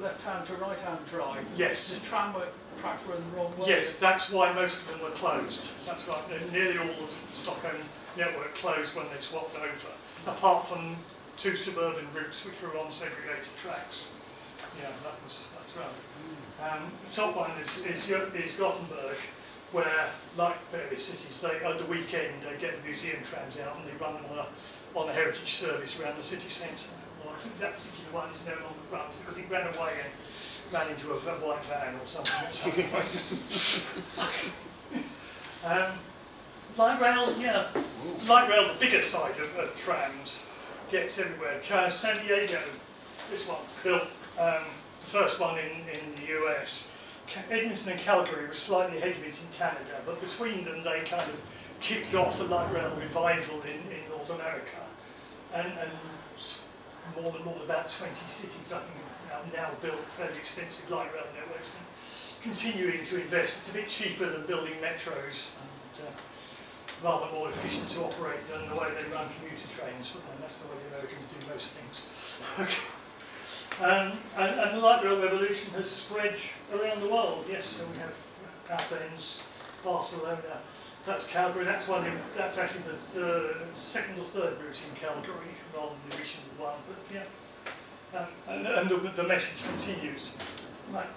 left-hand to right-hand drive, yes, the tram tracks were in the wrong way? Yes, that's why most of them were closed. That's right. Nearly all of the Stockholm network closed when they swapped over, apart from 2 suburban routes which were on segregated tracks. Yeah, that's right. The top one is Gothenburg, where, like various cities, at the weekend they get the museum trams out and they run them on a heritage service around the city centre. Well, I think that particular one is no longer run because it ran away and ran into a white van or something. Light rail, yeah. Light rail, the bigger side of trams, gets everywhere. San Diego, this one, built. The first one in the US. Edmonton and Calgary were slightly ahead of it in Canada, but between them they kind of kicked off a light rail revival in North America. And more than about 20 cities, I think, now built fairly extensive light rail networks and continuing to invest. It's a bit cheaper than building metros and rather more efficient to operate than the way they run commuter trains, but that's the way the Americans do most things. Okay. And the light rail revolution has spread around the world. Yes, so we have Athens, Barcelona. That's Calgary. That's actually the second or third route in Calgary, rather than the original one. But yeah, and the message continues. Right.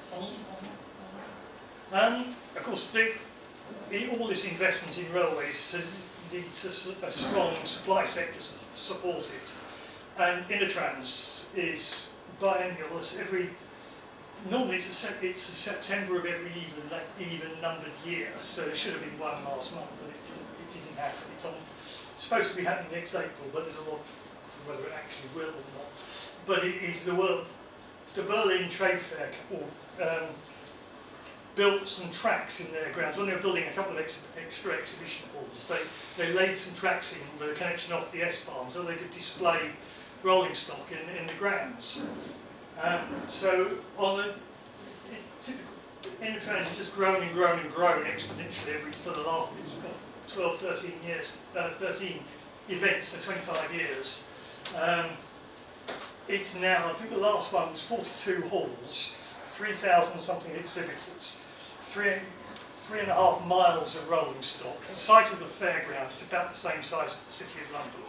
Of course, all this investment in railways needs a strong supply sector to support it, and InnoTrans is biennial. Normally it's a September of every even numbered year, so there should have been one last month and it didn't happen. It's supposed to be happening next April, but there's a lot of whether it actually will or not. But it is the Berlin Trade Fair built some tracks in their grounds. When they were building a couple of extra exhibition halls, they laid some tracks in the connection off the S-Bahn so they could display rolling stock in the grounds. So typical InnoTrans has just grown and grown and grown exponentially for the last 12, 13 years, 13 events, so 25 years. It's now, I think the last one was 42 halls, 3,000 something exhibitors, 3.5 miles of rolling stock. The site of the fairground is about the same size as the City of London.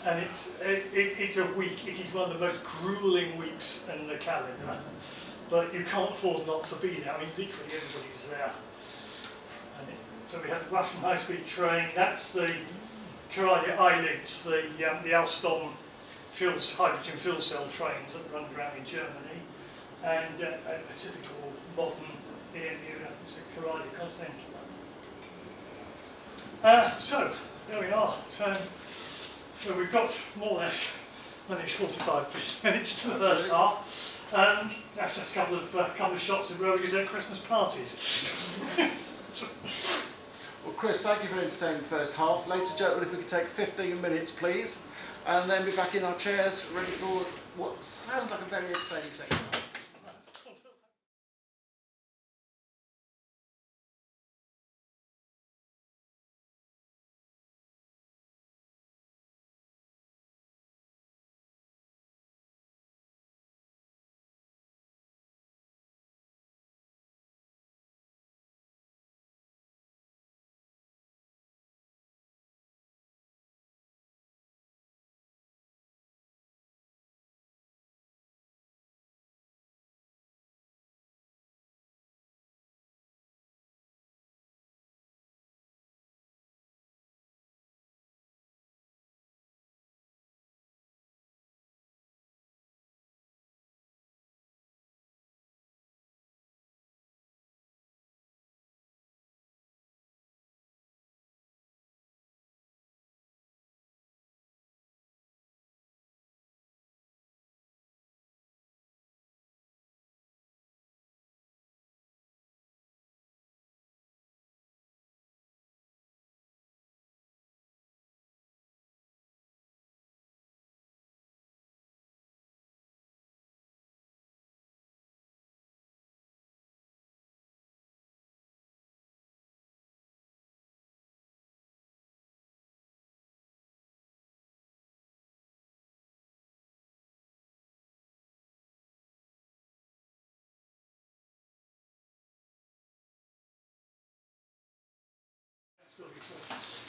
And it's a week. It is one of the most gruelling weeks in the calendar. But you can't afford not to be there. I mean, literally everybody's there. So we have the Russian high-speed train. That's the Karate High-Links, the Alstom hydrogen fuel cell trains that run around in Germany. And a typical modern EMU, I think it's a Karate Continental. So, there we are. So we've got more or less managed 45 minutes to the first half. That's just a couple of shots of Railway Gazette Christmas parties. Well, Chris, thank you for entertaining the first half. Ladies and gentlemen, if we could take 15 minutes, please, and then be back in our chairs, ready for what sounds like a very entertaining second half.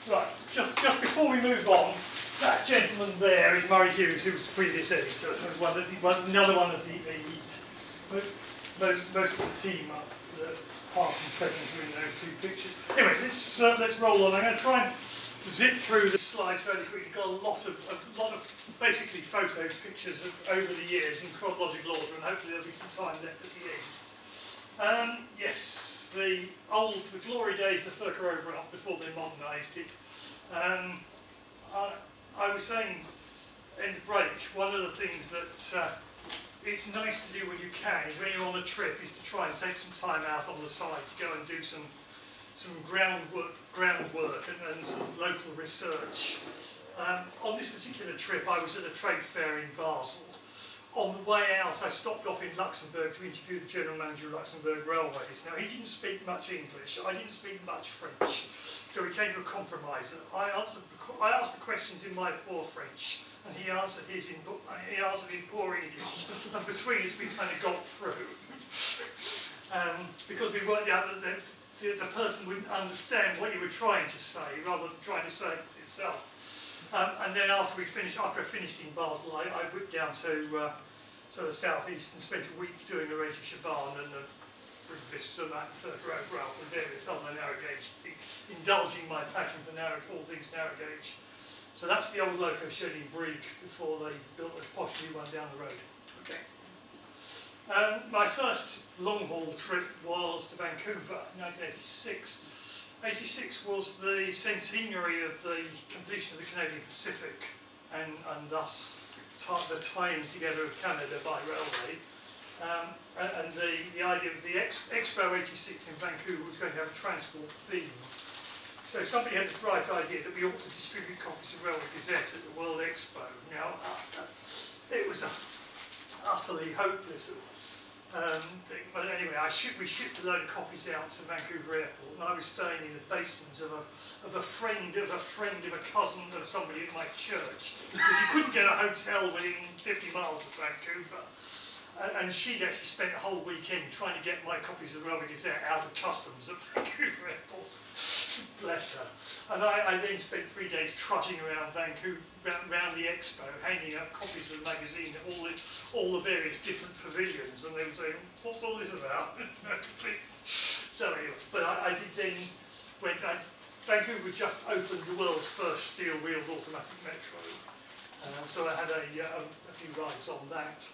Right, just before we move on, that gentleman there is Murray Hughes, who was the previous editor, and another one of the elite. Most of the team up, the past and present are in those two pictures. Anyway, let's roll on. I'm going to try and zip through the slides fairly quickly. Got a lot of basically photos, pictures over the years in chronological order, and hopefully there'll be some time left at the end. Yes. The glory days of the Furka Overall before they modernised it. I was saying in the break, one of the things that it's nice to do when you can is when you're on a trip is to try and take some time out on the side to go and do some groundwork and some local research. On this particular trip, I was at a trade fair in Basel. On the way out, I stopped off in Luxembourg to interview the general manager of Luxembourg Railways. Now, he didn't speak much English, I didn't speak much French, so we came to a compromise. I asked the questions in my poor French, and he answered in poor English, and between us we kind of got through. Because we worked out that the person wouldn't understand what you were trying to say, rather than trying to say it for yourself. And then after I finished in Basel, I whipped down to the southeast and spent a week doing the Ratische Bahn and the Visps and that Furka Overall and various other narrow gauge things, indulging my passion for all things narrow gauge. So that's the old loco shed in Brieg before they built a posh new one down the road. Okay. My first long haul trip was to Vancouver in 1986. 86 was the centenary of the completion of the Canadian Pacific and thus the tying together of Canada by railway. And the idea of the Expo 86 in Vancouver was going to have a transport theme. So somebody had the bright idea that we ought to distribute copies of Railway Gazette at the World Expo. Now, it was utterly hopeless thing. But anyway, we shipped a load of copies out to Vancouver Airport, and I was staying in the basement of a friend of a cousin of somebody at my church, because you couldn't get a hotel within 50 miles of Vancouver. And she'd actually spent a whole weekend trying to get my copies of the Railway Gazette out of customs at Vancouver Airport. Bless her. And I then spent 3 days trudging around Vancouver, around the expo, hanging up copies of the magazine at all the various different pavilions, and they were saying, "What's all this about?" So anyway, but I did then Vancouver just opened the world's first steel-wheeled automatic metro, so I had a few rides on that.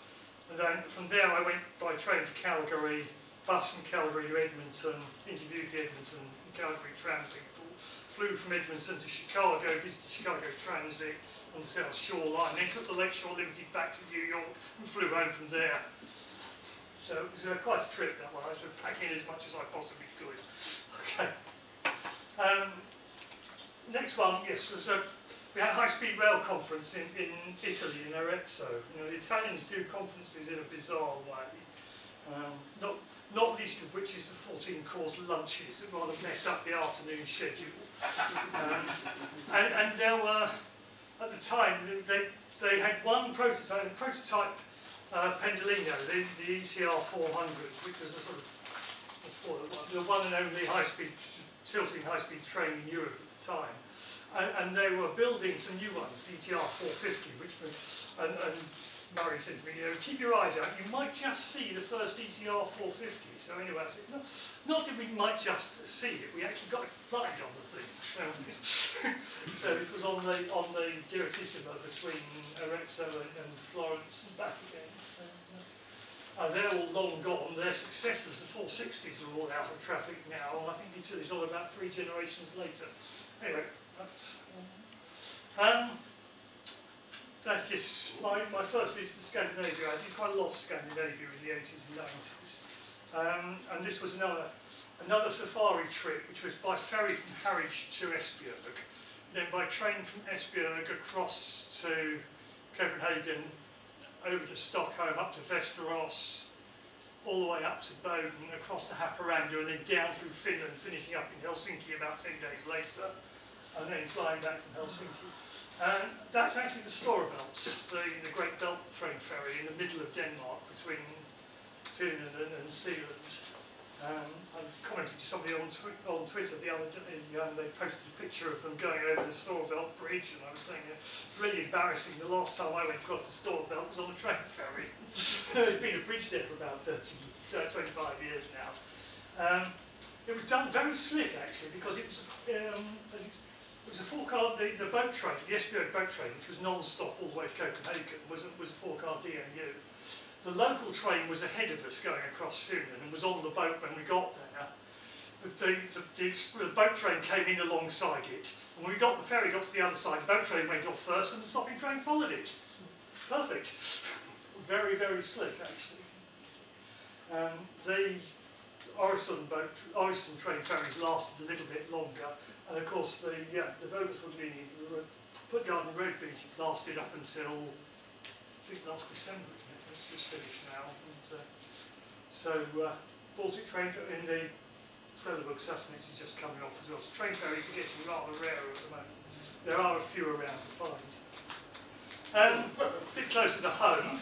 And then from there I went by train to Calgary, bus from Calgary to Edmonton, interviewed the Edmonton and Calgary tram people, flew from Edmonton to Chicago, visited Chicago Transit on the South Shore line, then took the Lakeshore Limited back to New York and flew home from there. So it was quite a trip, that one. I sort of pack in as much as I possibly could. Okay. Next one, yes, was we had a high-speed rail conference in Italy, in Arezzo. You know, the Italians do conferences in a bizarre way. Not least of which is the 14-course lunches that rather mess up the afternoon schedule. And there were, at the time, they had one prototype Pendolino, the ETR 400, which was a sort of the one and only tilting high-speed train in Europe at the time. And they were building some new ones, the ETR 450, which was, and Murray said to me, you know, keep your eyes out, you might just see the first ETR 450. So anyway, I said, no, not that we might just see it, we actually got a ride on the thing. So this was on the Direttissima between Arezzo and Florence and back again. So, they're all long gone. Their successors, the 460s, are all out of traffic now. I think Italy's on about 3 generations later. Anyway, that's... That is my first visit to Scandinavia. I did quite a lot of Scandinavia in the 80s and 90s. And this was another safari trip, which was by ferry from Harwich to Esbjerg, then by train from Esbjerg across to Copenhagen, over to Stockholm, up to Västerås, all the way up to Boden, across to Haparanda, and then down through Finland, finishing up in Helsinki about 10 days later, and then flying back from Helsinki. And that's actually the Storabelts, the Great Belt train ferry in the middle of Denmark between Finland and Sealand. I commented to somebody on Twitter the other day, they posted a picture of them going over the Storabelt Bridge, and I was saying, really embarrassing, the last time I went across the Storabelt was on a train ferry. There's been a bridge there for about 25 years now. It was done very slick, actually, because it was a four-car, the boat train, the Esbjerg boat train, which was non-stop all the way to Copenhagen, was a four-car DMU. The local train was ahead of us going across Finland and was on the boat when we got there. The boat train came in alongside it, and when the ferry got to the other side, the boat train went off first and the stopping train followed it. Perfect. Very, very slick, actually. The Øresund train ferries lasted a little bit longer, and of course the Vodafone-linje, Puttgarden Rugby, lasted up until, I think, last December. It's just finished now. And, so Baltic train in the Trelleborg Sussex is just coming off as well. So train ferries are getting rather rarer at the moment. There are a few around to find. A bit closer to home.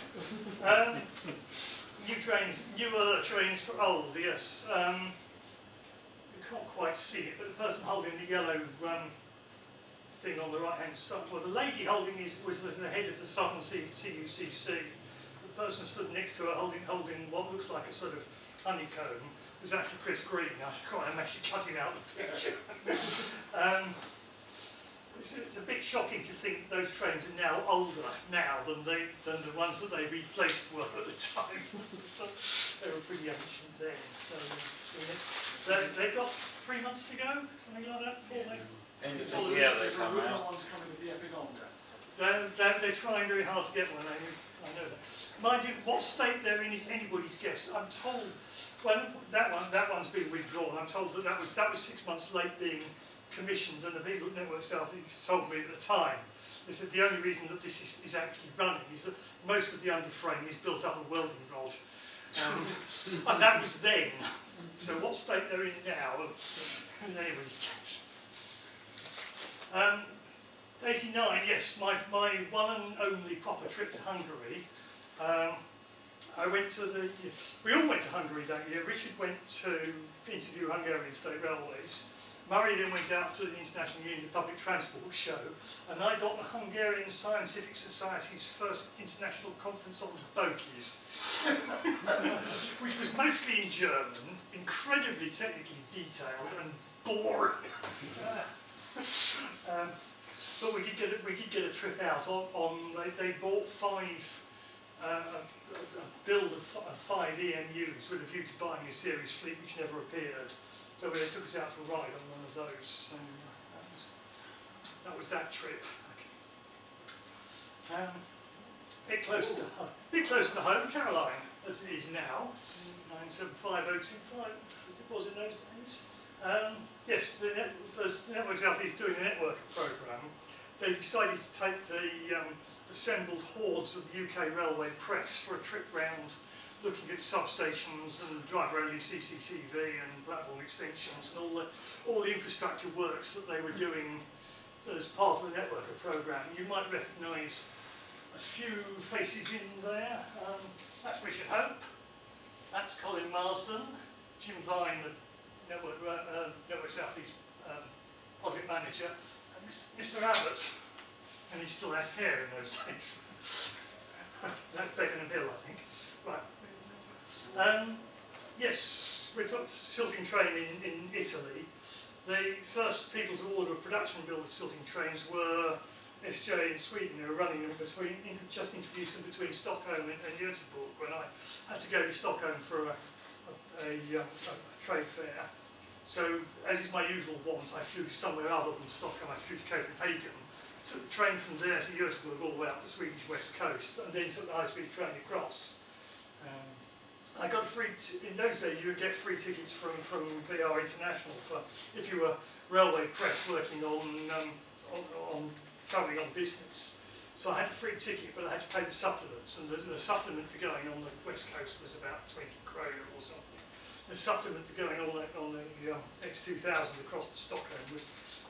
Newer trains for old, yes. You can't quite see it, but the person holding the yellow thing on the right-hand side, well, the lady holding was the head of the Southern Sea TUCC. The person stood next to her holding what looks like a sort of honeycomb was actually Chris Green. I'm actually cutting out the picture. It's a bit shocking to think those trains are now older now than the ones that they replaced were at the time. They were pretty ancient then. So they've got 3 months to go, something like that, before they... There's a rumour one's coming with the Epigonda. They're trying very hard to get one, I know that. Mind you, what state they're in is anybody's guess. I'm told, well, that one's been withdrawn. I'm told that was 6 months late being commissioned, and the people at Network South told me at the time, they said the only reason that this is actually running is that most of the underframe is built up of welding rod. And that was then. So what state they're in now, anybody's guess. 89, yes, my one and only proper trip to Hungary. I went to we all went to Hungary that year. Richard went to interview Hungarian State Railways. Murray then went out to the International Union of Public Transport show, and I got the Hungarian Scientific Society's first international conference on bogies, which was mostly in German, incredibly technically detailed and boring. But we did get a trip out on they bought a build of 5 EMUs with a view to buying a series fleet which never appeared. So they took us out for a ride on one of those. So that was that trip. Bit closer to home, Caroline. as it is now, 975,065, as it was in those days. Yes, the Network South is doing a network programme. They decided to take the assembled hordes of the UK railway press for a trip round looking at substations and driver-only CCTV and platform extensions and all the infrastructure works that they were doing as part of the network programme. You might recognise a few faces in there. That's Richard Hope, that's Colin Marsden, Jim Vine, the Network South East project manager, and Mr. Abbott, and he still had hair in those days. That's Beckham and Bill, I think. Right. Yes, we're talking tilting train in Italy. The first people to order a production build of tilting trains were SJ in Sweden. They were running them between, just introduced them between Stockholm and Göteborg when I had to go to Stockholm for a trade fair. So, as is my usual want, I flew somewhere other than Stockholm. I flew to Copenhagen, took the train from there to Göteborg all the way up the Swedish west coast, and then took the high-speed train across. I got in those days you would get free tickets from VR International for if you were railway press working on travelling on business. So I had a free ticket, but I had to pay the supplements, and the supplement for going on the west coast was about 20 kroner or something. The supplement for going on the X2000 across to Stockholm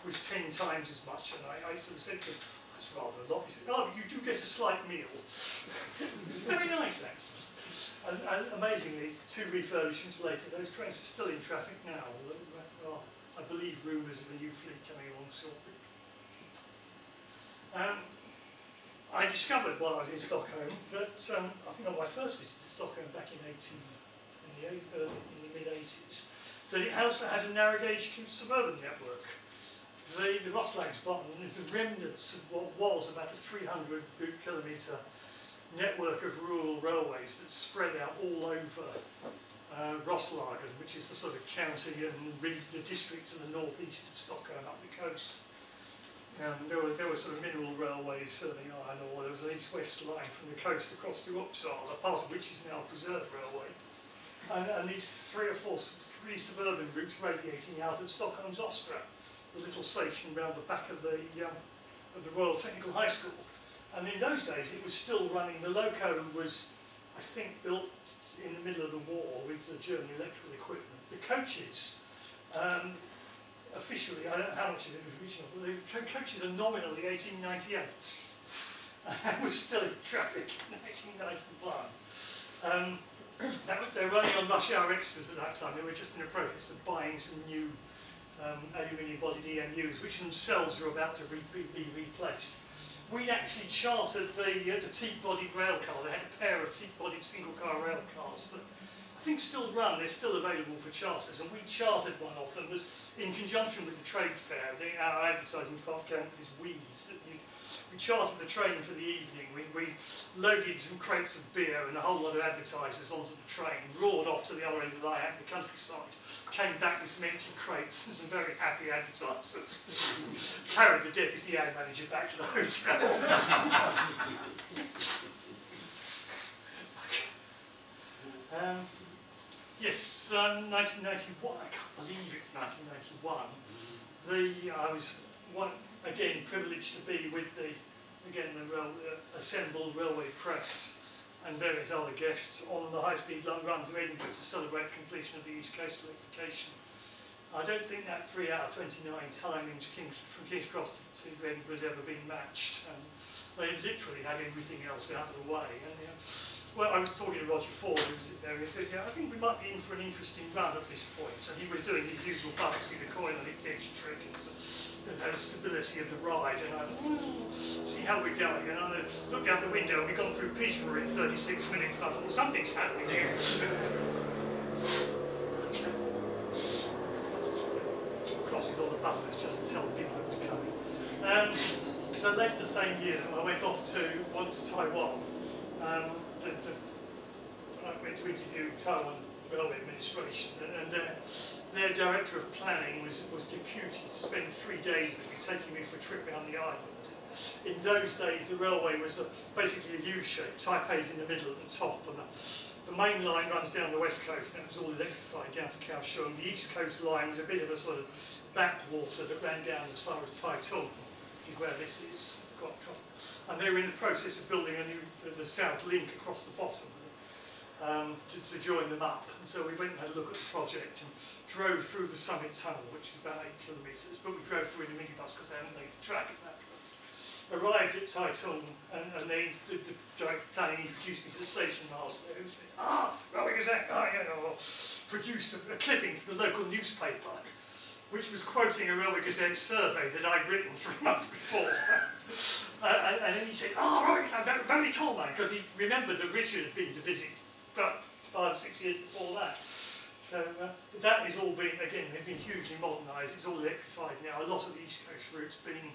was 10 times as much, and I sort of said to him, that's rather a lot. He said, oh, you do get a slight meal. Very nice, actually. And amazingly, 2 refurbishments later, those trains are still in traffic now. I believe rumours of a new fleet coming along shortly. I discovered while I was in Stockholm that I think on my first visit to Stockholm back in the mid-80s, that it also has a narrow gauge suburban network. The Roslagsbanan is the remnants of what was about a 300 kilometre network of rural railways that spread out all over Roslagen, which is the sort of county and the district to the northeast of Stockholm up the coast. There were sort of mineral railways serving iron ore. There was an east-west line from the coast across to Uppsala, part of which is now a preserved railway. And these three suburban routes radiating out of Stockholm's Östra, the little station round the back of the Royal Technical High School. And in those days, it was still running. The loco was, I think, built in the middle of the war with the German electrical equipment. The coaches, officially, I don't know how much of it was original, but the coaches are nominally 1898. It was still in traffic in 1891. They were running on rush hour extras at that time. They were just in the process of buying some new aluminium-bodied EMUs, which themselves are about to be replaced. We actually chartered the teak-bodied rail car. They had a pair of teak-bodied single-car rail cars that I think still run. They're still available for charters, and we chartered one of them as in conjunction with the trade fair. Our advertising department came up with these weeds that we chartered the train for the evening. We loaded some crates of beer and a whole lot of advertisers onto the train, roared off to the other end of the countryside, came back with some empty crates and some very happy advertisers. Carried the deputy ad manager back to the hotel. Yes, 1991, I can't believe it's 1991. I was again privileged to be with the assembled railway press and various other guests on the high-speed run to Edinburgh to celebrate the completion of the East Coast electrification. I don't think that 3 hour 29 timing from King's Cross to Edinburgh has ever been matched. And they literally had everything else out of the way. And, well, I was talking to Roger Ford, who was there, and he said, I think we might be in for an interesting run at this point. And he was doing his usual balancing the coin on its edge trick and the stability of the ride. And I see how we're going. And I looked out the window, and we'd gone through Peterborough in 36 minutes. And I thought, something's happening here. Crosses all the buffers just to tell people it was coming. So later the same year, I went off to Taiwan. I went to interview Taiwan Railway Administration, and their director of planning was deputed to spend 3 days with me, taking me for a trip around the island. In those days, the railway was basically a U-shape. Taipei's in the middle at the top, and the main line runs down the west coast, and it was all electrified down to Kaohsiung. The east coast line was a bit of a sort of backwater that ran down as far as Taitung, which is where this is. And they were in the process of building the south link across the bottom to join them up. And so we went and had a look at the project and drove through the summit tunnel, which is about 8 kilometres, but we drove through in a minibus because they hadn't laid the track at that point. Arrived at Taitung, and the direct planning introduced me to the station master, who said, Railway Gazette, produced a clipping from the local newspaper, which was quoting a Railway Gazette survey that I'd written 3 months before. And then he said, Railway Gazette, I'm very tall man, because he remembered that Richard had been to visit about 5 or 6 years before that. So that is all being, again, they've been hugely modernised, it's all electrified now. A lot of the East Coast routes being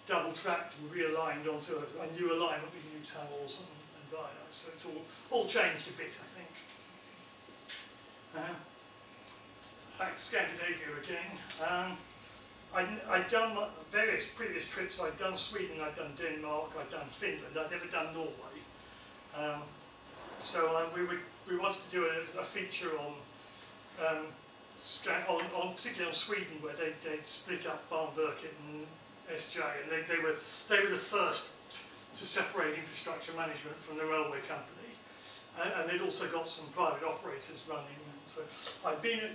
double tracked and realigned onto a new alignment with new tunnels and viaducts. So it's all changed a bit, I think. Back to Scandinavia again. I'd done various previous trips. I'd done Sweden, I'd done Denmark, I'd done Finland. I'd never done Norway. So we wanted to do a feature on particularly on Sweden, where they'd split up Barnberget and SJ, and they were the first to separate infrastructure management from the railway company, and they'd also got some private operators running. So I'd been at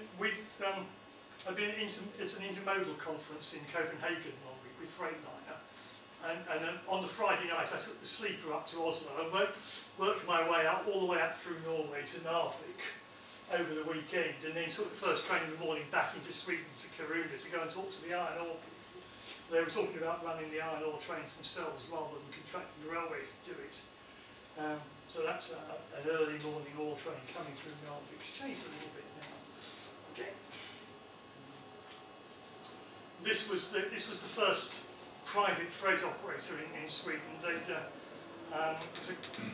it's an intermodal conference in Copenhagen one week with Freightliner, and on the Friday night I took the sleeper up to Oslo and worked my way up all the way up through Norway to Narvik over the weekend, and then took the first train in the morning back into Sweden to Kiruna to go and talk to the iron ore people. They were talking about running the iron ore trains themselves rather than contracting the railways to do it. So that's an early morning ore train coming through Narvik. It's changed a little bit now. Okay. This was the first private freight operator in Sweden. It was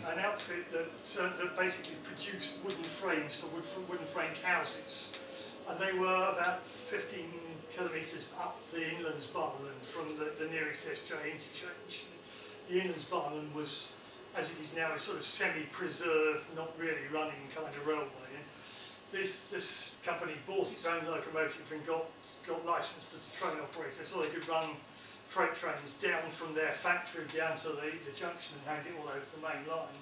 an outfit that basically produced wooden frames for wooden framed houses, and they were about 15 kilometres up the Inlandsbanan from the nearest SJ interchange. The Inlandsbanan was, as it is now, a sort of semi-preserved, not really running kind of railway. And this company bought its own locomotive and got licensed as a train operator, so they could run freight trains down from their factory down to the junction and hand it all over to the main line.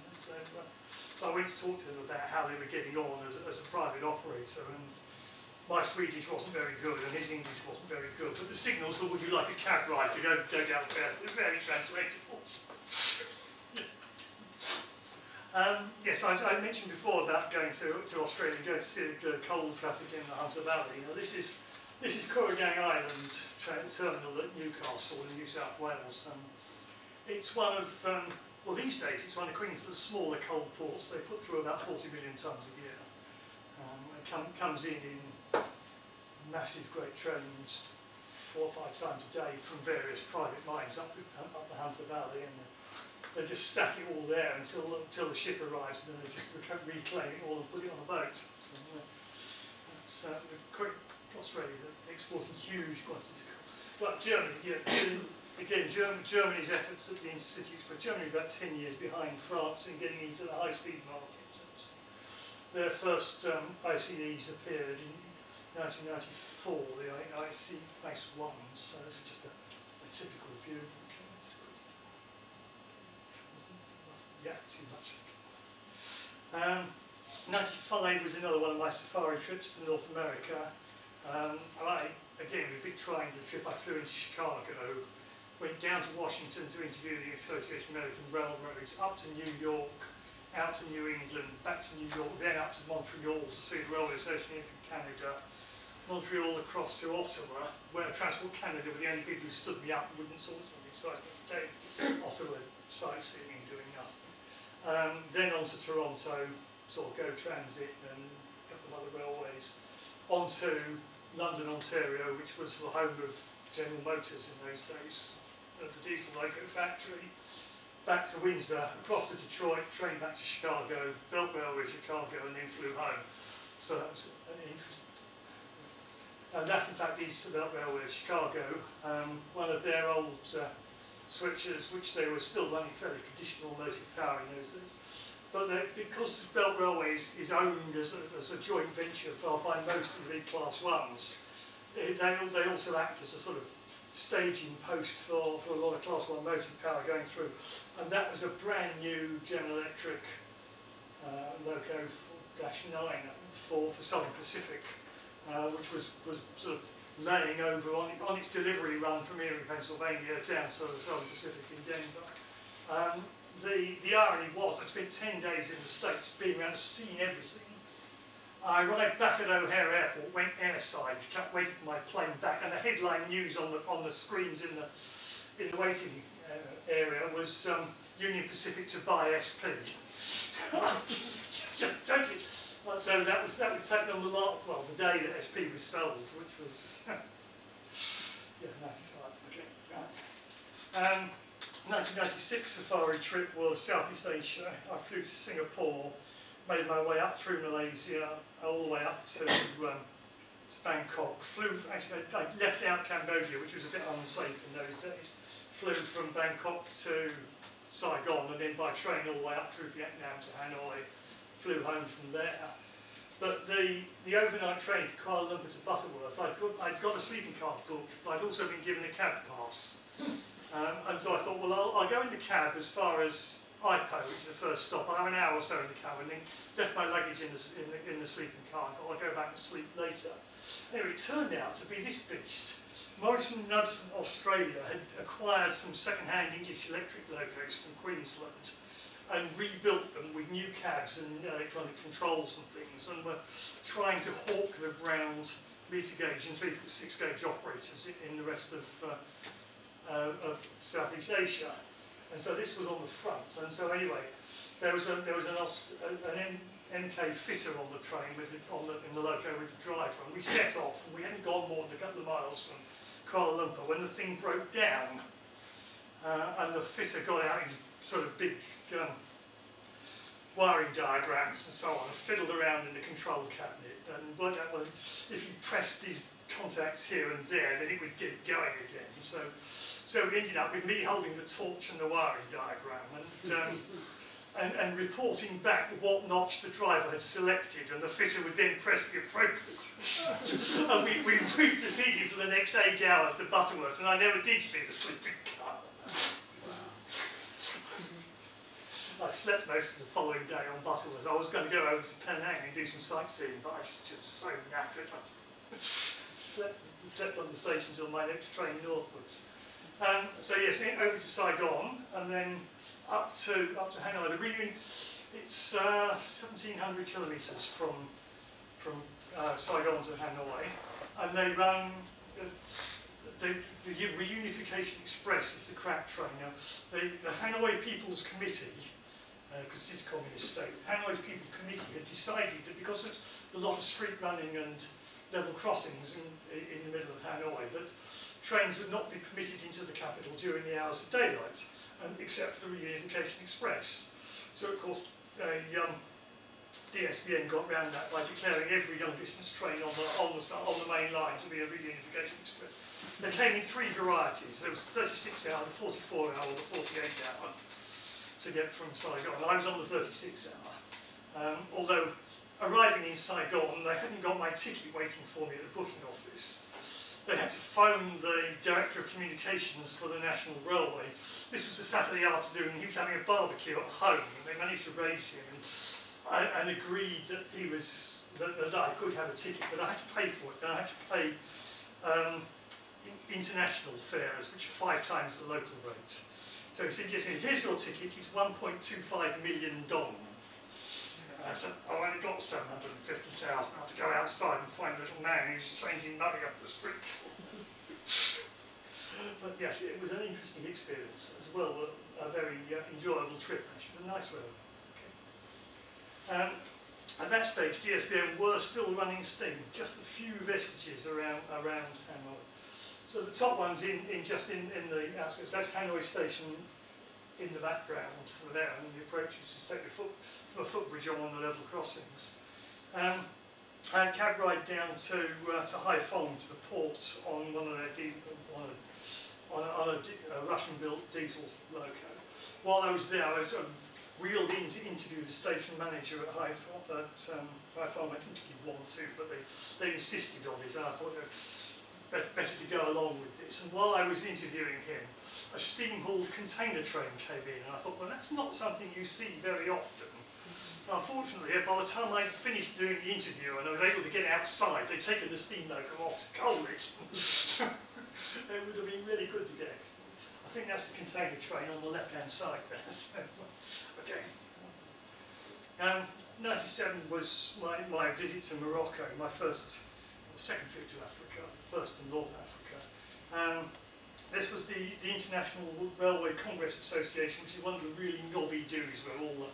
So I went to talk to them about how they were getting on as a private operator, and my Swedish wasn't very good and his English wasn't very good, but the signals said, would you like a cab ride to go down there? It was very translatable. Yes, I mentioned before about going to Australia, going to see the coal traffic in the Hunter Valley. Now this is Kooragang Island terminal at Newcastle in New South Wales. It's one of, well these days, it's one of Queensland's smaller coal ports. They put through about 40 million tonnes a year. It comes in massive great trains 4 or 5 times a day from various private mines up the Hunter Valley, and they just stack it all there until the ship arrives, and then they just reclaim it all and put it on a boat. So that's Australia exporting huge quantities of coal. But Germany, again, Germany's efforts at the institutes, but Germany about 10 years behind France in getting into the high-speed market. Their first ICEs appeared in 1994, the ICE 1s, so this is just a typical view. Yeah, too much. 95 was another one of my safari trips to North America. Again, a big triangular trip. I flew into Chicago, went down to Washington to interview the Association of American Railroads, up to New York, out to New England, back to New York, then up to Montreal to see the Railway Association of Canada, Montreal across to Ottawa, where Transport Canada were the only people who stood me up and wouldn't sort of me, so I spent a day Ottawa sightseeing and doing nothing. Then on to Toronto, sort of Go Transit and a couple of other railways, onto London, Ontario, which was the home of General Motors in those days, the diesel loco factory, back to Windsor, across to Detroit, train back to Chicago, Belt Railway Chicago, and then flew home. So that was interesting. And that, in fact, is the Belt Railway of Chicago. One of their old switches, which they were still running fairly traditional motive power in those days, but because the Belt Railway is owned as a joint venture by most of the big Class 1s, they also act as a sort of staging post for a lot of Class 1 motive power going through. And that was a brand new General Electric Loco -9 for Southern Pacific, which was sort of laying over on its delivery run from Erie, Pennsylvania down to the Southern Pacific in Denver. The irony was I spent 10 days in the States being around, seeing everything. I arrived back at O'Hare Airport, went airside, kept waiting for my plane back, and the headline news on the screens in the waiting area was Union Pacific to buy SP. So that was taken on the day that SP was sold, which was 95. Okay, right. 1996 safari trip was Southeast Asia. I flew to Singapore, made my way up through Malaysia, all the way up to Bangkok. Actually, I left out Cambodia, which was a bit unsafe in those days. Flew from Bangkok to Saigon, and then by train all the way up through Vietnam to Hanoi. Flew home from there. But the overnight train from Kuala Lumpur to Butterworth, I'd got a sleeping car booked, but I'd also been given a cab pass. And so I thought, well, I'll go in the cab as far as Ipoh, which is the first stop. I'll have an hour or so in the cab, and then left my luggage in the sleeping car. I thought I'll go back and sleep later. Anyway, it turned out to be this beast. Morrison Knudsen, Australia, had acquired some second-hand English electric locos from Queensland and rebuilt them with new cabs and electronic controls and things, and were trying to hawk them around meter gauge and 3/6 gauge operators in the rest of Southeast Asia. And so this was on the front. And so anyway, there was an MK fitter on the train in the loco with the driver, and we set off, and we hadn't gone more than a couple of miles from Kuala Lumpur when the thing broke down, and the fitter got out his sort of big wiring diagrams and so on, and fiddled around in the control cabinet and worked out, well, if you pressed these contacts here and there, then it would get going again. So we ended up with me holding the torch and the wiring diagram and reporting back what notch the driver had selected, and the fitter would then press the appropriate. And we proceeded for the next 8 hours to Butterworth, and I never did see the sleeping car. I slept most of the following day on Butterworth. I was going to go over to Penang and do some sightseeing, but I was just so knackered. Slept on the station until my next train northwards. So yes, over to Saigon, and then up to Hanoi. The region, it's 1,700 kilometres from Saigon to Hanoi, and they run. The Reunification Express is the crack train. Now, the Hanoi People's Committee, because it's a communist state, Hanoi's People Committee had decided that because there's a lot of street running and level crossings in the middle of Hanoi, that trains would not be permitted into the capital during the hours of daylight, except for the Reunification Express. So, of course, DSVN got round that by declaring every long-distance train on the main line to be a Reunification Express. They came in 3 varieties. There was the 36-hour, the 44-hour, or the 48-hour to get from Saigon. I was on the 36-hour. Although arriving in Saigon, they hadn't got my ticket waiting for me at the booking office. They had to phone the Director of Communications for the National Railway. This was a Saturday afternoon, he was having a barbecue at home, and they managed to raise him and agreed that that I could have a ticket, but I had to pay for it. I had to pay international fares, which are 5 times the local rate. So he said, yes, here's your ticket, it's $1.25 million. I said, oh, I only got $750,000. I have to go outside and find a little man who's changing money up the street. But yes, it was an interesting experience as well, a very enjoyable trip, actually, a nice road. Okay. At that stage, DSVN were still running steam, just a few vestiges around Hanoi. So the top one's in the outskirts. That's Hanoi Station in the background there, and the approach is to take the footbridge on the level crossings. I had a cab ride down to Haiphong, to the port, on one of their on a Russian-built diesel loco. While I was there, I was wheeled in to interview the station manager at High Farm. I didn't particularly want to, but they insisted on it, and I thought better to go along with this. And while I was interviewing him, a steam-hauled container train came in, and I thought, well, that's not something you see very often. Unfortunately, by the time I finished doing the interview and I was able to get outside, they'd taken the steam locomotive off to Coleridge. It would have been really good to get. I think that's the container train on the left-hand side there. Okay. 97 was my visit to Morocco, my second trip to Africa, first to North Africa. This was the International Railway Congress Association, which is one of the really knobby do's where all the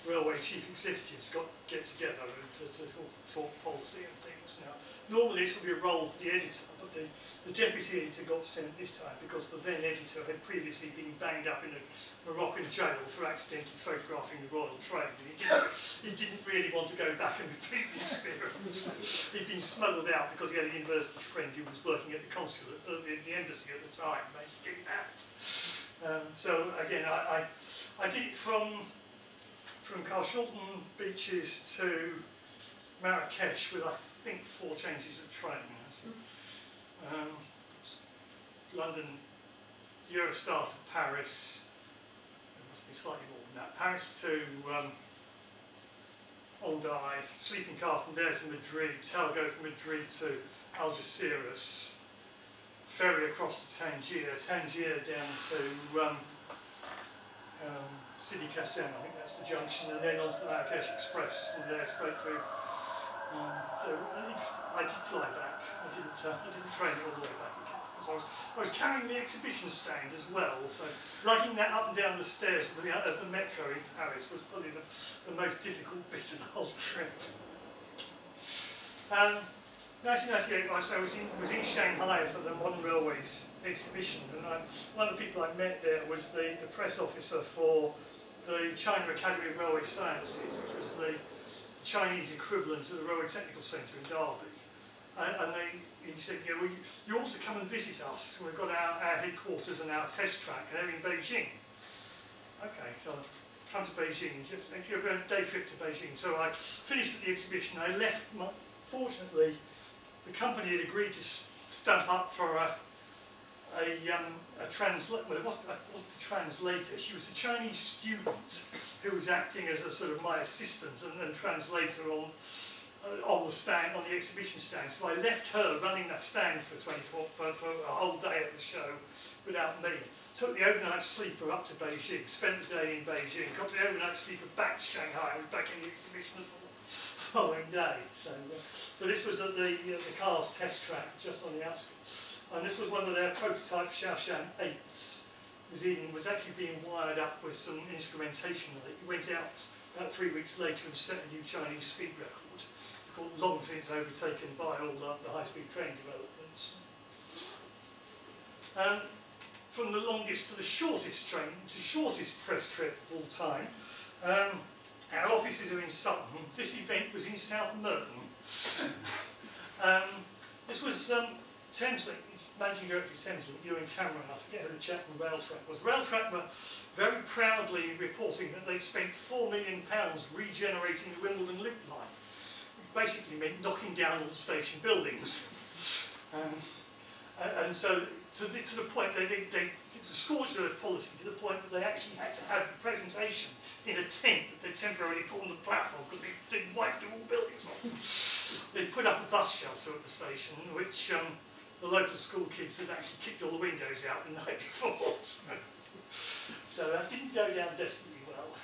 railway chief executives get together and to talk policy and things. Now, normally this would be a role for the editor, but the deputy editor got sent this time because the then editor had previously been banged up in a Moroccan jail for accidentally photographing the royal train. And he didn't really want to go back and repeat the experience. He'd been smuggled out because he had a university friend who was working at the consulate, the embassy at the time, making it out. So again, I did it from Carshalton beaches to Marrakesh with, I think, 4 changes of train. London, Eurostar to Paris, it must be slightly more than that, Paris to Hendaye, sleeping car from there to Madrid, Talgo from Madrid to Algeciras, ferry across to Tangier, Tangier down to Sidi Kassem, I think that's the junction, and then onto the Marrakesh Express from there straight through. So I did fly back. I didn't train it all the way back again. Because I was carrying the exhibition stand as well, so lugging that up and down the stairs of the metro in Paris was probably the most difficult bit of the whole trip. 1998, I was in Shanghai for the Modern Railways exhibition, and one of the people I met there was the press officer for the China Academy of Railway Sciences, which was the Chinese equivalent of the Railway Technical Centre in Derby. And he said, you ought to come and visit us. We've got our headquarters and our test track, and they're in Beijing. Okay, so I come to Beijing, just a day trip to Beijing. So I finished at the exhibition. I left. Fortunately, the company had agreed to stamp up for a translator. Well, it wasn't a translator. She was a Chinese student who was acting as a sort of my assistant and translator on the stand, on the exhibition stand. So I left her running that stand for a whole day at the show without me. Took the overnight sleeper up to Beijing, spent the day in Beijing, got the overnight sleeper back to Shanghai. I was back in the exhibition the following day. So this was at the car's test track just on the outskirts. And this was one of their prototype Xiaoshan 8s. Was actually being wired up with some instrumentation. It went out about 3 weeks later and set a new Chinese speed record. Long since overtaken by all the high-speed train developments. From the longest to the shortest press trip of all time. Our offices are in Sutton. This event was in South Merton. This was Thameslink, Managing Director of Thameslink, Ewan Cameron, I forget who the chap from Railtrack was. Railtrack were very proudly reporting that they'd spent £4 million regenerating the Wimbledon Loop line. Basically meant knocking down all the station buildings. And so to the point, they scorched earth policy to the point that they actually had to have the presentation in a tent that they temporarily put on the platform because they wiped all buildings off. They put up a bus shelter at the station, which the local school kids had actually kicked all the windows out the night before. So that didn't go down desperately well.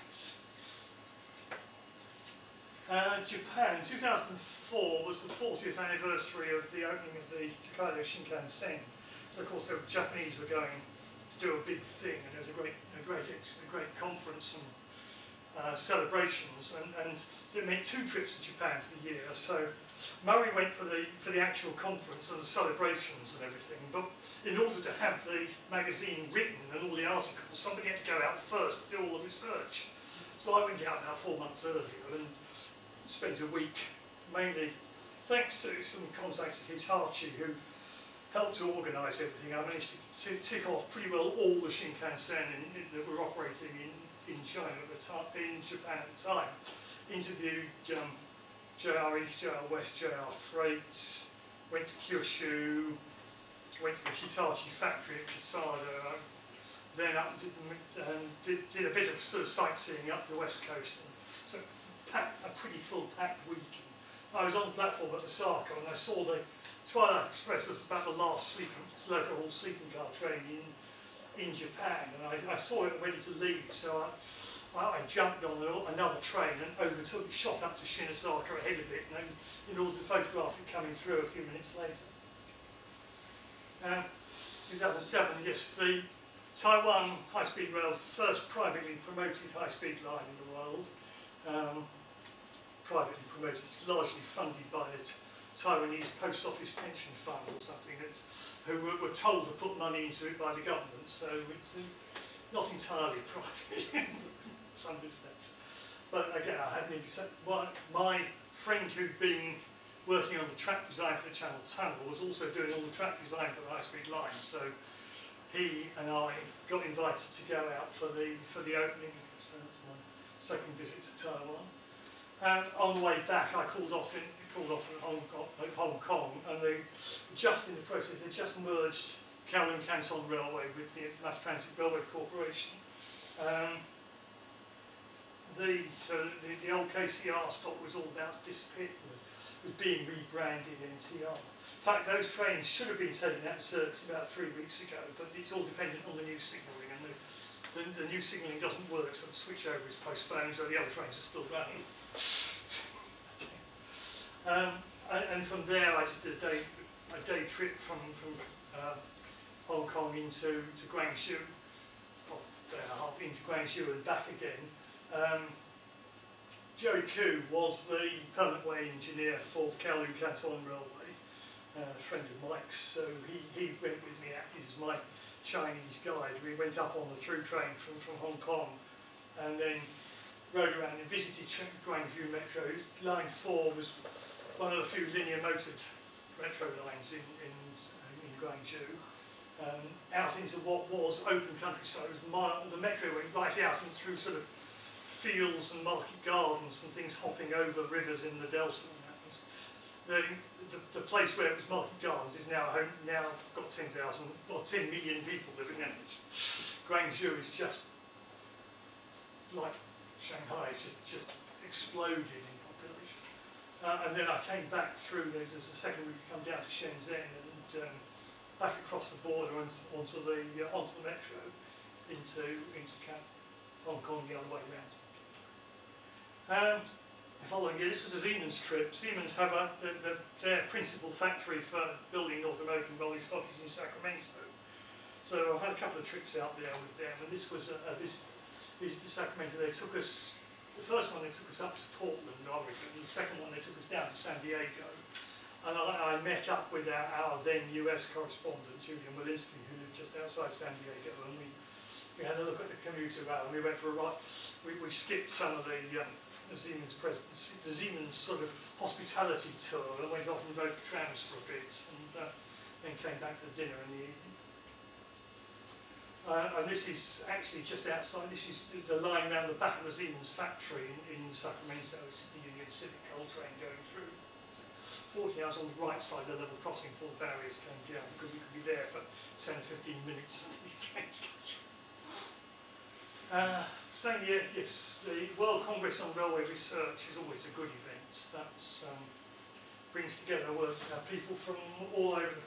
Japan, 2004 was the 40th anniversary of the opening of the Tokaido Shinkansen. So of course the Japanese were going to do a big thing, and there was a great conference and celebrations, and so it meant 2 trips to Japan for the year. So Murray went for the actual conference and the celebrations and everything, but in order to have the magazine written and all the articles, somebody had to go out first to do all the research. So I went out about 4 months earlier and spent a week, mainly thanks to some contacts at Hitachi who helped to organise everything. I managed to tick off pretty well all the Shinkansen that were operating in China at the time, in Japan at the time, interviewed JR East, JR West, JR Freight, went to Kyushu, went to the Hitachi factory at Kasada, then up did a bit of sort of sightseeing up the west coast. And so a pretty full packed week. I was on the platform at Osaka and I saw the Twilight Express was about the last local sleeping car train in Japan, and I saw it ready to leave, so I jumped on another train and overtook, shot up to Shinosaka ahead of it, and in order to photograph it coming through a few minutes later. 2007, yes, the Taiwan high-speed rail was the first privately promoted high-speed line in the world. Privately promoted, it's largely funded by the Taiwanese Post Office Pension Fund or something, who were told to put money into it by the government, so it's not entirely private in some respects. But again, I hadn't even said, my friend who'd been working on the track design for the Channel Tunnel was also doing all the track design for the high-speed line, so he and I got invited to go out for the opening, so that's my second visit to Taiwan. And on the way back, I called off at Hong Kong, and they just in the process, they just merged Kowloon Canton Railway with the Mass Transit Railway Corporation. The old KCR stock was all about to disappear, was being rebranded MTR. In fact, those trains should have been taken out of service about 3 weeks ago, but it's all dependent on the new signalling, and the new signalling doesn't work, so the switchover is postponed, so the old trains are still running. And from there, I just did a day trip from Hong Kong into Guangzhou, or a day and a half into Guangzhou and back again. Joey Koo was the permanent way engineer for the Kowloon Canton Railway, a friend of Mike's, so he went with me, acted as my Chinese guide. We went up on the through train from Hong Kong, and then rode around and visited Guangzhou Metro. Line 4 was one of the few linear motored metro lines in Guangzhou, out into what was open countryside. The metro went right out and through sort of fields and market gardens and things hopping over rivers in the delta. The place where it was market gardens is now got 10,000 or 10 million people living in it. Guangzhou is just like Shanghai, it's just exploded in population. And then I came back through, there's a second route to come down to Shenzhen and back across the border and onto the metro into Hong Kong the other way around. Following year, this was a Siemens trip. Siemens have their principal factory for building North American rolling stock is in Sacramento. So I've had a couple of trips out there with them, and this was a visit to Sacramento. They took us, the first one they took us up to Portland, Oregon, and the second one they took us down to San Diego. And I met up with our then US correspondent, Julian Walensky, who lived just outside San Diego, and we had a look at the commuter rail, and we went for a ride. We skipped some of the Siemens sort of hospitality tour, and went off and rode the trams for a bit, and then came back for dinner in the evening. And this is actually just outside, this is the line around the back of the Siemens factory in Sacramento. This is the Union Pacific coal train going through. Fortunately, I was on the right side of the level crossing before the barriers came down, because we could be there for 10 or 15 minutes. Same year, yes, the World Congress on Railway Research is always a good event. That brings together people from all over the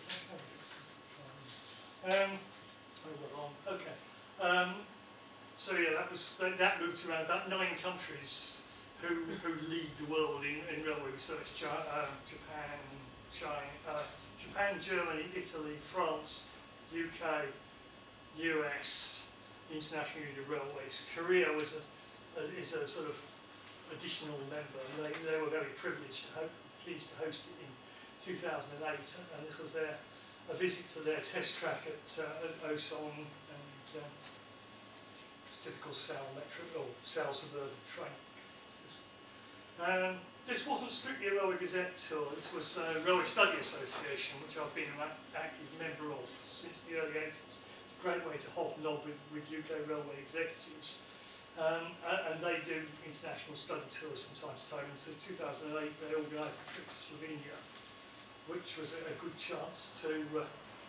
place. So yeah, that moved to around about 9 countries who lead the world in railway research: Japan, Germany, Italy, France, UK, US. The International Union of Railways. Korea is a sort of additional member, and they were very pleased to host it in 2008, and this was a visit to their test track at Osong, and typical Seoul Metro or Seoul suburban train. This wasn't strictly a Railway Gazette tour. This was a Railway Study Association, which I've been an active member of since the early 80s. Great way to hobnob with UK railway executives. And they do international study tours from time to time. And so 2008 they organised a trip to Slovenia, which was a good chance to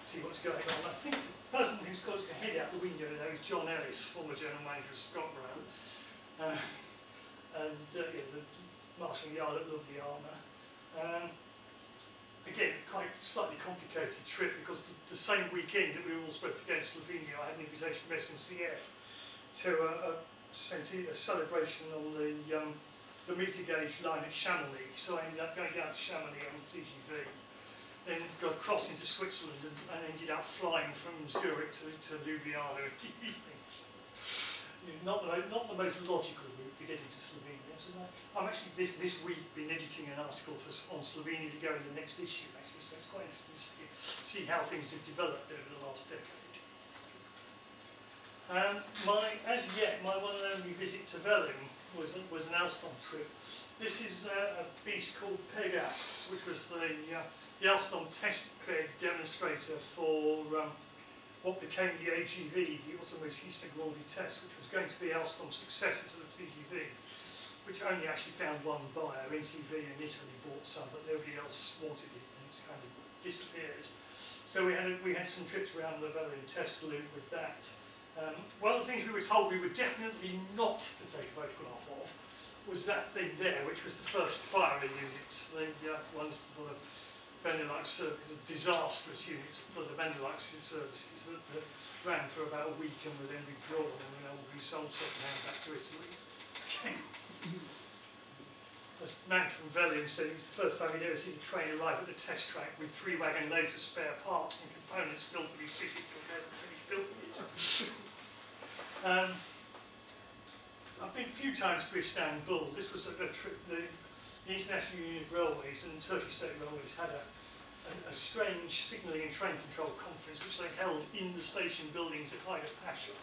see what's going on. I think the person who's got his head out the window now is John Ellis, former general manager of Scotland, and the Marshal Yard at Ljubljana. Again, quite slightly complicated trip because the same weekend that we were all supposed to go to Slovenia, I had an invitation from SNCF to a celebration on the meter gauge line at Chamonix. So I ended up going down to Chamonix on the TGV. Then got across into Switzerland and ended up flying from Zurich to Ljubljana in the evening. Not the most logical route to get into Slovenia. So I'm actually this week been editing an article on Slovenia to go in the next issue. Actually, so it's quite interesting to see how things have developed over the last decade. My one and only visit to Velling was an Alstom trip. This is a beast called Pegas, which was the Alstom test bed demonstrator for what became the AGV, the Automobiliste Grand Vitesse, which was going to be Alstom's successor to the TGV, which only actually found one buyer. NTV in Italy bought some, but nobody else wanted it, and it's kind of disappeared. So we had some trips around the Velling test loop with that. One of the things we were told we were definitely not to take a photograph of was that thing there, which was the first firing units, the ones for the Benelux, disastrous units for the Benelux services that ran for about a week and were then withdrawn and then all resold second-hand back to Italy. As a man from Velling said, it was the first time he'd ever seen a train arrive at the test track with 3 wagon loads of spare parts and components still to be fitted compared to finished building it. I've been a few times to Istanbul. This was a trip. The International Union of Railways and Turkish State Railways had a strange signalling and train control conference which they held in the station buildings at Haida Pasha,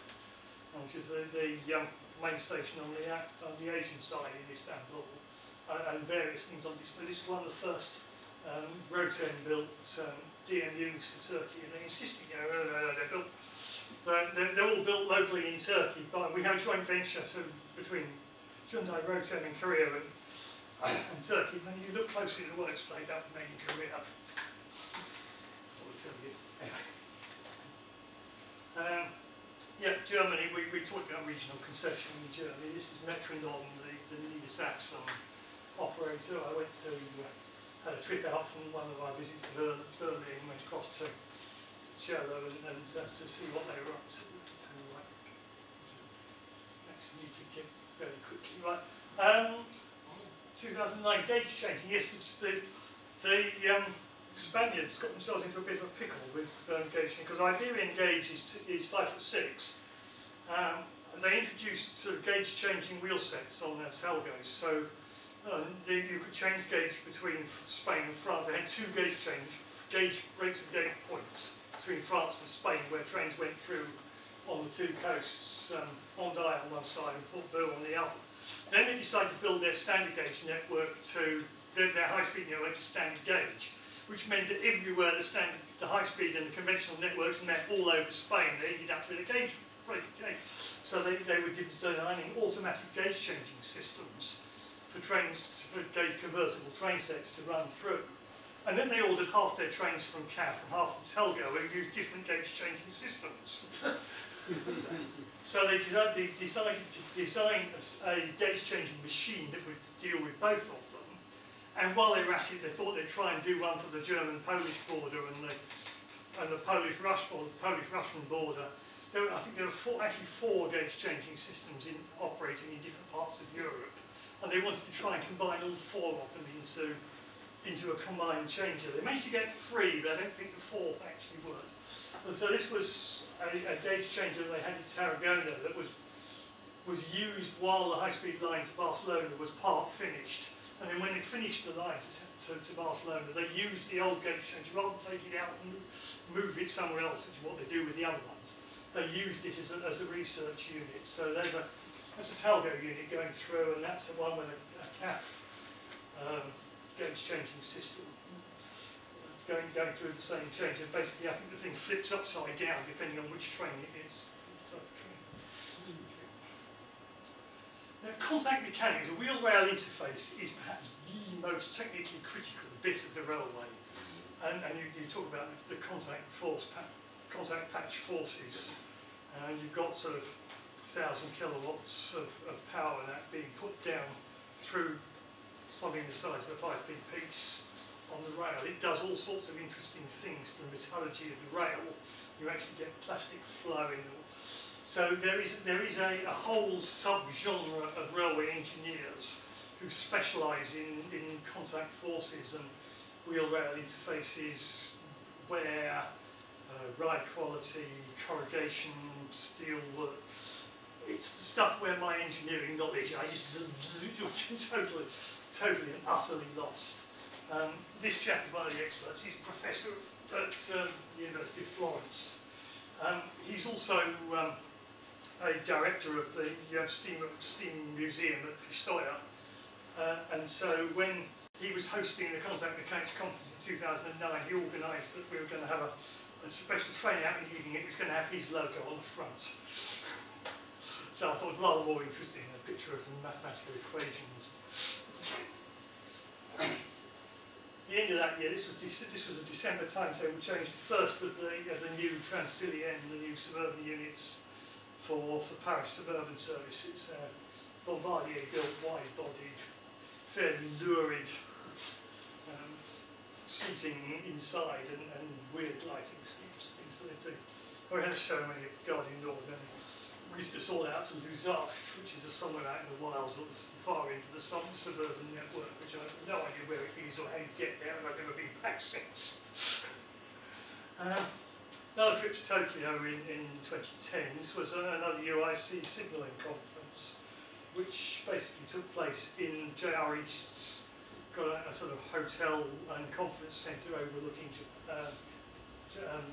which is the main station on the Asian side in Istanbul, and various things on display. This is one of the first Rotem built DMUs for Turkey, and they insisted, they're all built locally in Turkey, but we have a joint venture between Hyundai Rotem in Korea and Turkey. When you look closely at the works played out made in Korea, that's what I'll tell you. Anyway. Germany, we talked about regional concession in Germany. This is Metronom, the Niedersachsen operator. I went to, had a trip out from one of our visits to Berlin, went across to Cello and to see what they were up to. Next meeting came very quickly. Right. 2009 gauge changing. Yes, the Spaniards got themselves into a bit of a pickle with gauge changing because Iberian gauge is 5'6". They introduced sort of gauge changing wheel sets on their Talgos, so you could change gauge between Spain and France. They had 2 rates of gauge points between France and Spain where trains went through on the 2 coasts, Hendaye on one side and Port-Bou on the other. Then they decided to build their standard gauge network to their high-speed network to standard gauge, which meant that everywhere the high-speed and the conventional networks met all over Spain, they ended up with a gauge breaker gauge. So they were designing automatic gauge changing systems for trains, for gauge convertible train sets to run through. And then they ordered half their trains from CAF and half from Telgo who used different gauge changing systems. So they decided to design a gauge changing machine that would deal with both of them. And while they were at it, they thought they'd try and do one for the German-Polish border and the Polish-Russian border. I think there were actually four gauge changing systems operating in different parts of Europe. And they wanted to try and combine all 4 of them into a combined changer. They managed to get 3, but I don't think the 4th actually worked. And so this was a gauge changer they had in Tarragona that was used while the high-speed line to Barcelona was part finished. And then when it finished the line to Barcelona, they used the old gauge changer rather than take it out and move it somewhere else, which is what they do with the other ones. They used it as a research unit. So there's a Talgo unit going through, and that's the one with a CAF gauge changing system going through the same change. And basically, I think the thing flips upside down depending on which train it is. contact mechanics, the wheel-rail interface is perhaps the most technically critical bit of the railway. And you talk about the contact patch forces, and you've got sort of 1,000 kilowatts of power and that being put down through something the size of a 5p piece on the rail. It does all sorts of interesting things to the metallurgy of the rail. You actually get plastic flowing. So there is a whole sub-genre of railway engineers who specialise in contact forces and wheel-rail interfaces, wear, ride quality, corrugation, steel work. It's the stuff where my engineering knowledge I just totally and utterly lost. This chap, one of the experts, he's professor at the University of Florence. He's also a director of the Steam Museum at Pistoia. And so when he was hosting the Contact Mechanics Conference in 2009, he organised that we were going to have a special train out in the evening. It was going to have his logo on the front. So I thought it was rather more interesting than a picture of mathematical equations. The end of that year, this was a December timetable change. The first of the new Transilien, the new suburban units for Paris suburban services. Bombardier built wide-bodied, fairly lurid seating inside and weird lighting schemes, things that they do. We had a ceremony at Guardian Nord, and we used to sort out to Luzarches, which is somewhere out in the wilds at the far end of the suburban network, which I have no idea where it is or how you get there, and I've never been back since. Another trip to Tokyo in 2010. This was another UIC signalling conference, which basically took place in JR East's, got a sort of hotel and conference centre overlooking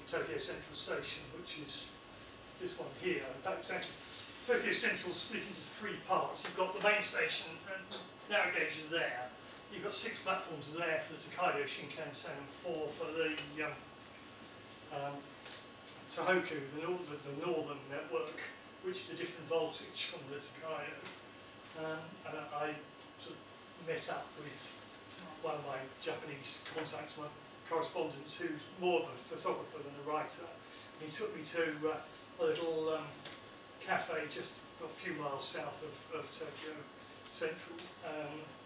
Tokyo Central Station, which is this one here. In fact, it's actually Tokyo Central split into three parts. You've got the main station and navigation there. You've got 6 platforms there for the Tokaido Shinkansen and 4 for the Tohoku, the northern network, which is a different voltage from the Tokaido. And I sort of met up with one of my Japanese contacts, my correspondent, who's more of a photographer than a writer. And he took me to a little cafe just a few miles south of Tokyo Central,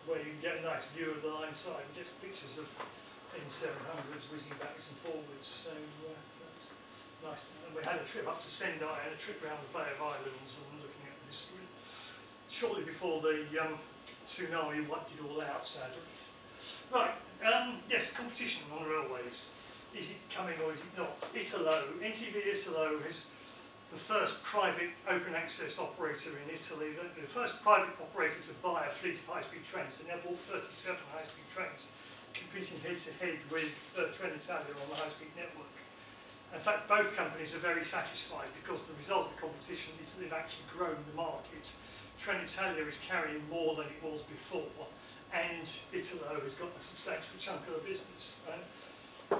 where you can get a nice view of the line side and get some pictures of N700s whizzing backwards and forwards. So that's nice. And we had a trip up to Sendai and a trip around the Bay of Islands and looking at the history. Shortly before the tsunami wiped it all out, sadly. Right, yes, competition on the railways. Is it coming or is it not? Italo, NTV Italo is the first private open access operator in Italy, the first private operator to buy a fleet of high-speed trains. They now bought 37 high-speed trains, competing head-to-head with Trenitalia on the high-speed network. In fact, both companies are very satisfied because the result of the competition is that they've actually grown the market. Trenitalia is carrying more than it was before, and Italo has got a substantial chunk of the business.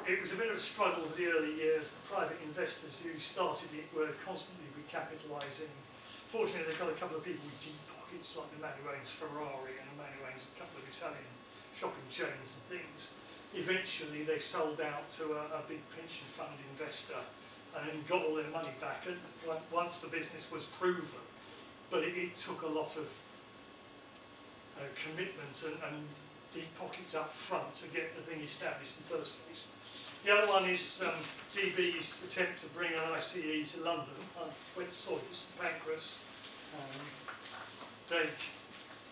It was a bit of a struggle for the early years. The private investors who started it were constantly recapitalising. Fortunately, they've got a couple of people with deep pockets, like the Manuane's Ferrari and the Manuane's a couple of Italian shopping chains and things. Eventually, they sold out to a big pension fund investor and got all their money back. And once the business was proven, but it took a lot of commitment and deep pockets up front to get the thing established in the first place. The other one is DB's attempt to bring an ICE to London. I went and saw this in Pancras. They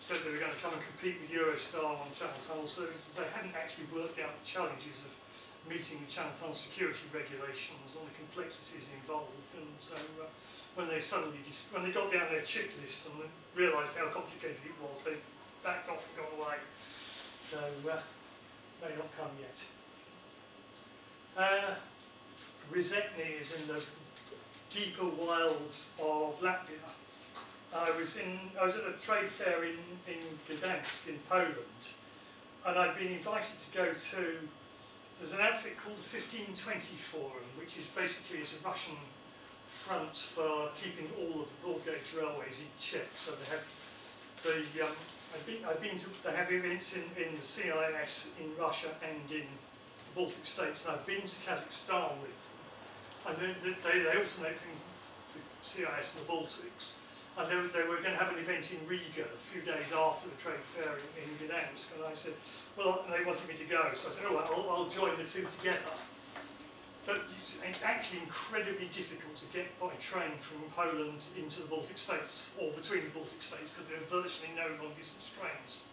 said they were going to come and compete with Eurostar on Channel Tunnel services. They hadn't actually worked out the challenges of meeting the Channel Tunnel security regulations and the complexities involved. And so when they got down their checklist and realised how complicated it was, they backed off and got away. So may not come yet. Rizetni is in the deeper wilds of Latvia. I was at a trade fair in Gdansk in Poland, and I'd been invited to go to. There's an outfit called the 1520 Forum, which is basically a Russian front for keeping all of the broad gauge railways in check. So they have I've been to, they have events in the CIS in Russia and in the Baltic States, and I've been to Kazakhstan with them. And they alternate from the CIS and the Baltics. And they were going to have an event in Riga a few days after the trade fair in Gdansk. And I said, well, and they wanted me to go. So I said, oh, I'll join the two together. But it's actually incredibly difficult to get by train from Poland into the Baltic States, or between the Baltic States, because there are virtually no long-distance trains,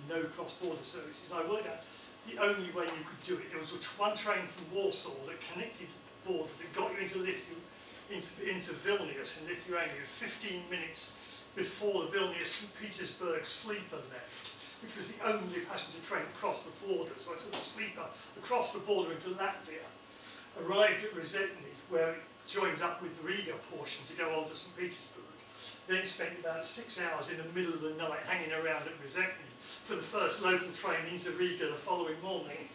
no cross-border services. I worked out the only way you could do it, there was one train from Warsaw that connected the border, that got you into Vilnius in Lithuania 15 minutes before the Vilnius-St. Petersburg sleeper left, which was the only passenger train across the border. So I took the sleeper across the border into Latvia, arrived at Rozetny, where it joins up with the Riga portion to go on to St. Petersburg. Then spent about 6 hours in the middle of the night hanging around at Rozetny for the first local train into Riga the following morning.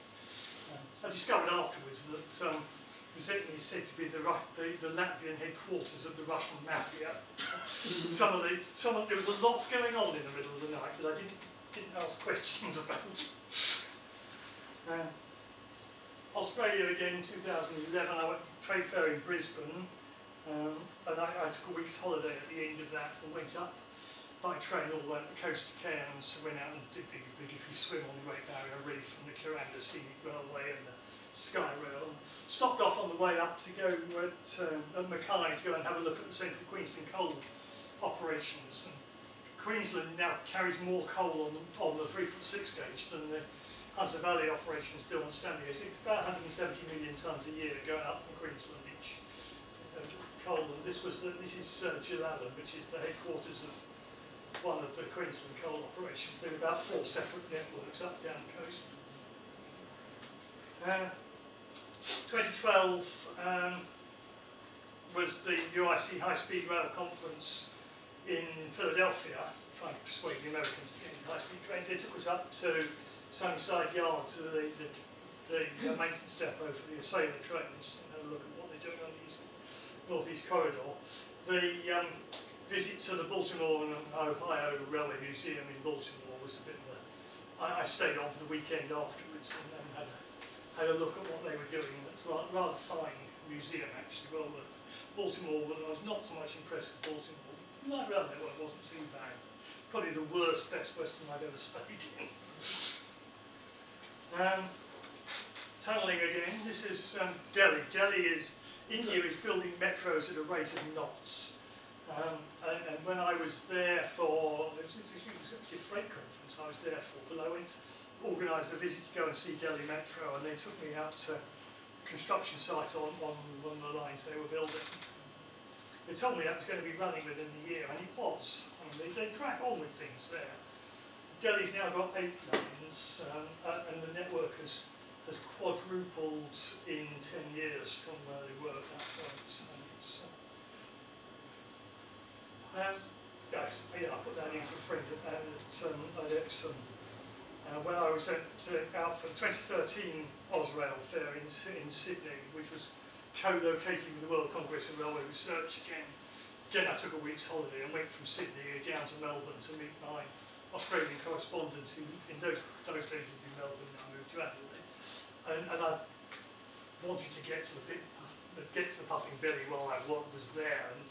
I discovered afterwards that Rozetny is said to be the Latvian headquarters of the Russian mafia. There was a lot going on in the middle of the night that I didn't ask questions about. Australia again in 2011, I went to the trade fair in Brisbane, and I took a week's holiday at the end of that and went up by train all the way up the coast of Cairns, went out and did the obligatory swim on the Great Barrier Reef and the Kuranda Scenic Railway and the Sky Rail. And stopped off on the way up to go at Mackay to go and have a look at the Central Queensland coal operations. And Queensland now carries more coal on the 3-foot-6 gauge than the Hunter Valley operations do on Stanley. It's about 170 million tonnes a year going up from Queensland each coal. And this is Gillallan, which is the headquarters of one of the Queensland coal operations. There are about 4 separate networks up down the coast. 2012 was the UIC High Speed Rail Conference in Philadelphia, trying to persuade the Americans to get into high-speed trains. They took us up to Sunnyside Yard to the maintenance depot for the Sailor trains and had a look at what they're doing on the northeast corridor. The visit to the Baltimore and Ohio Railway Museum in Baltimore was a bit of a... I stayed on for the weekend afterwards and had a look at what they were doing. It's a rather fine museum actually, well worth. Baltimore, I was not so much impressed with Baltimore. Light rail network wasn't too bad. Probably the worst Best Western I've ever stayed in. Tunnelling again, this is Delhi. India is building metros at a rate of knots. And when I was there for, it was a executive freight conference I was there for, but I organised a visit to go and see Delhi Metro, and they took me out to construction sites on one of the lines they were building. They told me that was going to be running within the year, and it was. I mean, they crack on with things there. Delhi's now got 8 lanes, and the network has quadrupled in 10 years from where they were at that point. So it's, yes, yeah, I put that in for a friend at Epsom. When I was out for the 2013 Ausrail Fair in Sydney, which was co-located with the World Congress of Railway Research again. Again, I took a week's holiday and went from Sydney down to Melbourne to meet my Australian correspondent, who in those days lived in Melbourne. I moved to Adelaide, and I wanted to get to the Puffing Billy while I was there. And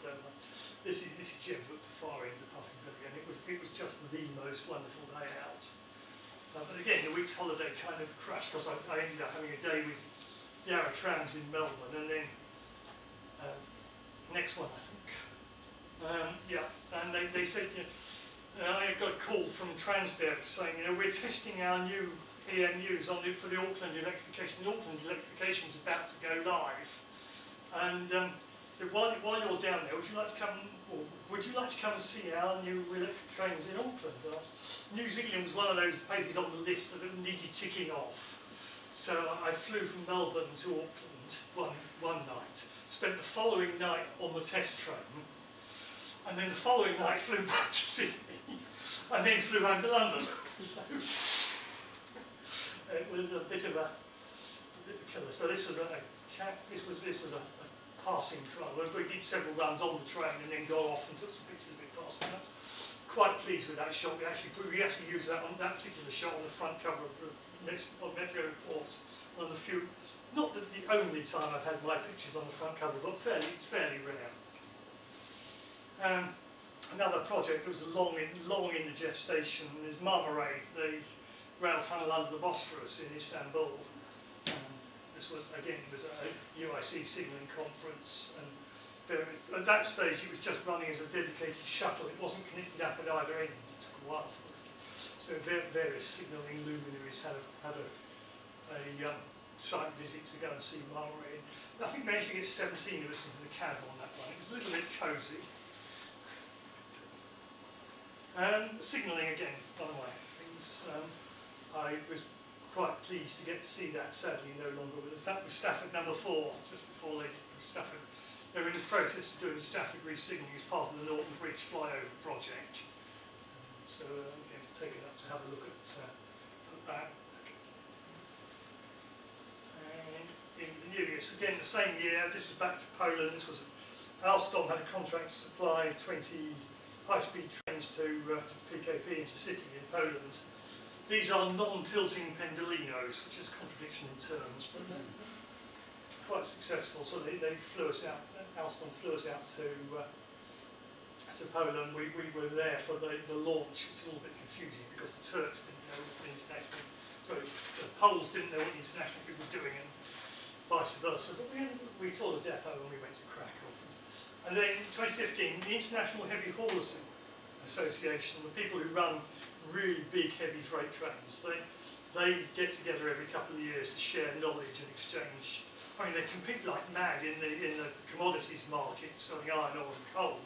this is Jim at the far end of the Puffing Billy, and it was just the most wonderful day out. But again, the week's holiday kind of crashed because I ended up having a day with the trams in Melbourne, and then next one I think. And they said, I got a call from Transdev saying, we're testing our new EMUs for the Auckland electrification. The Auckland electrification is about to go live, and so while you're down there, would you like to come and see our new electric trains in Auckland? New Zealand was one of those places on the list that needed ticking off. So I flew from Melbourne to Auckland one night, spent the following night on the test train, and then the following night flew back to Sydney, and then flew home to London. So it was a bit of a killer. So this was a passing trial. We did several runs on the train and then got off and took some pictures of it passing out. quite pleased with that shot. We actually used that on that particular shot on the front cover of the Metro Report. One of the few, not the only time I've had my pictures on the front cover, but it's fairly rare. Another project that was long in the gestation is Marmaray, the rail tunnel under the Bosphorus in Istanbul. This was a UIC signalling conference, and at that stage it was just running as a dedicated shuttle. It wasn't connected up at either end. It took a while. So various signalling luminaries had a site visit to go and see Marmaray. I think we managed to get 17 of us into the cab on that one. It was a little bit cosy. Signalling again, by the way, things. I was quite pleased to get to see that. Sadly, no longer with us. That was Stafford number 4, just before Stafford. They were in the process of doing Stafford re-signalling as part of the Norton Bridge flyover project. So again, take it up to have a look at that. And in the new year, so again, the same year. This was back to Poland. This was Alstom had a contract to supply 20 high-speed trains to PKP Intercity in Poland. These are non-tilting pendolinos, which is a contradiction in terms, but quite successful. So they flew us out. Alstom flew us out to Poland. We were there for the launch, which was a little bit confusing because the Turks didn't know what the international. Sorry, the Poles didn't know what the international people were doing, and vice versa. But we saw the depot and we went to Krakow. And then in 2015, the International Heavy Haulers Association, the people who run really big heavy freight trains, they get together every couple of years to share knowledge and exchange. I mean, they compete like mad in the commodities market, selling iron ore and coal.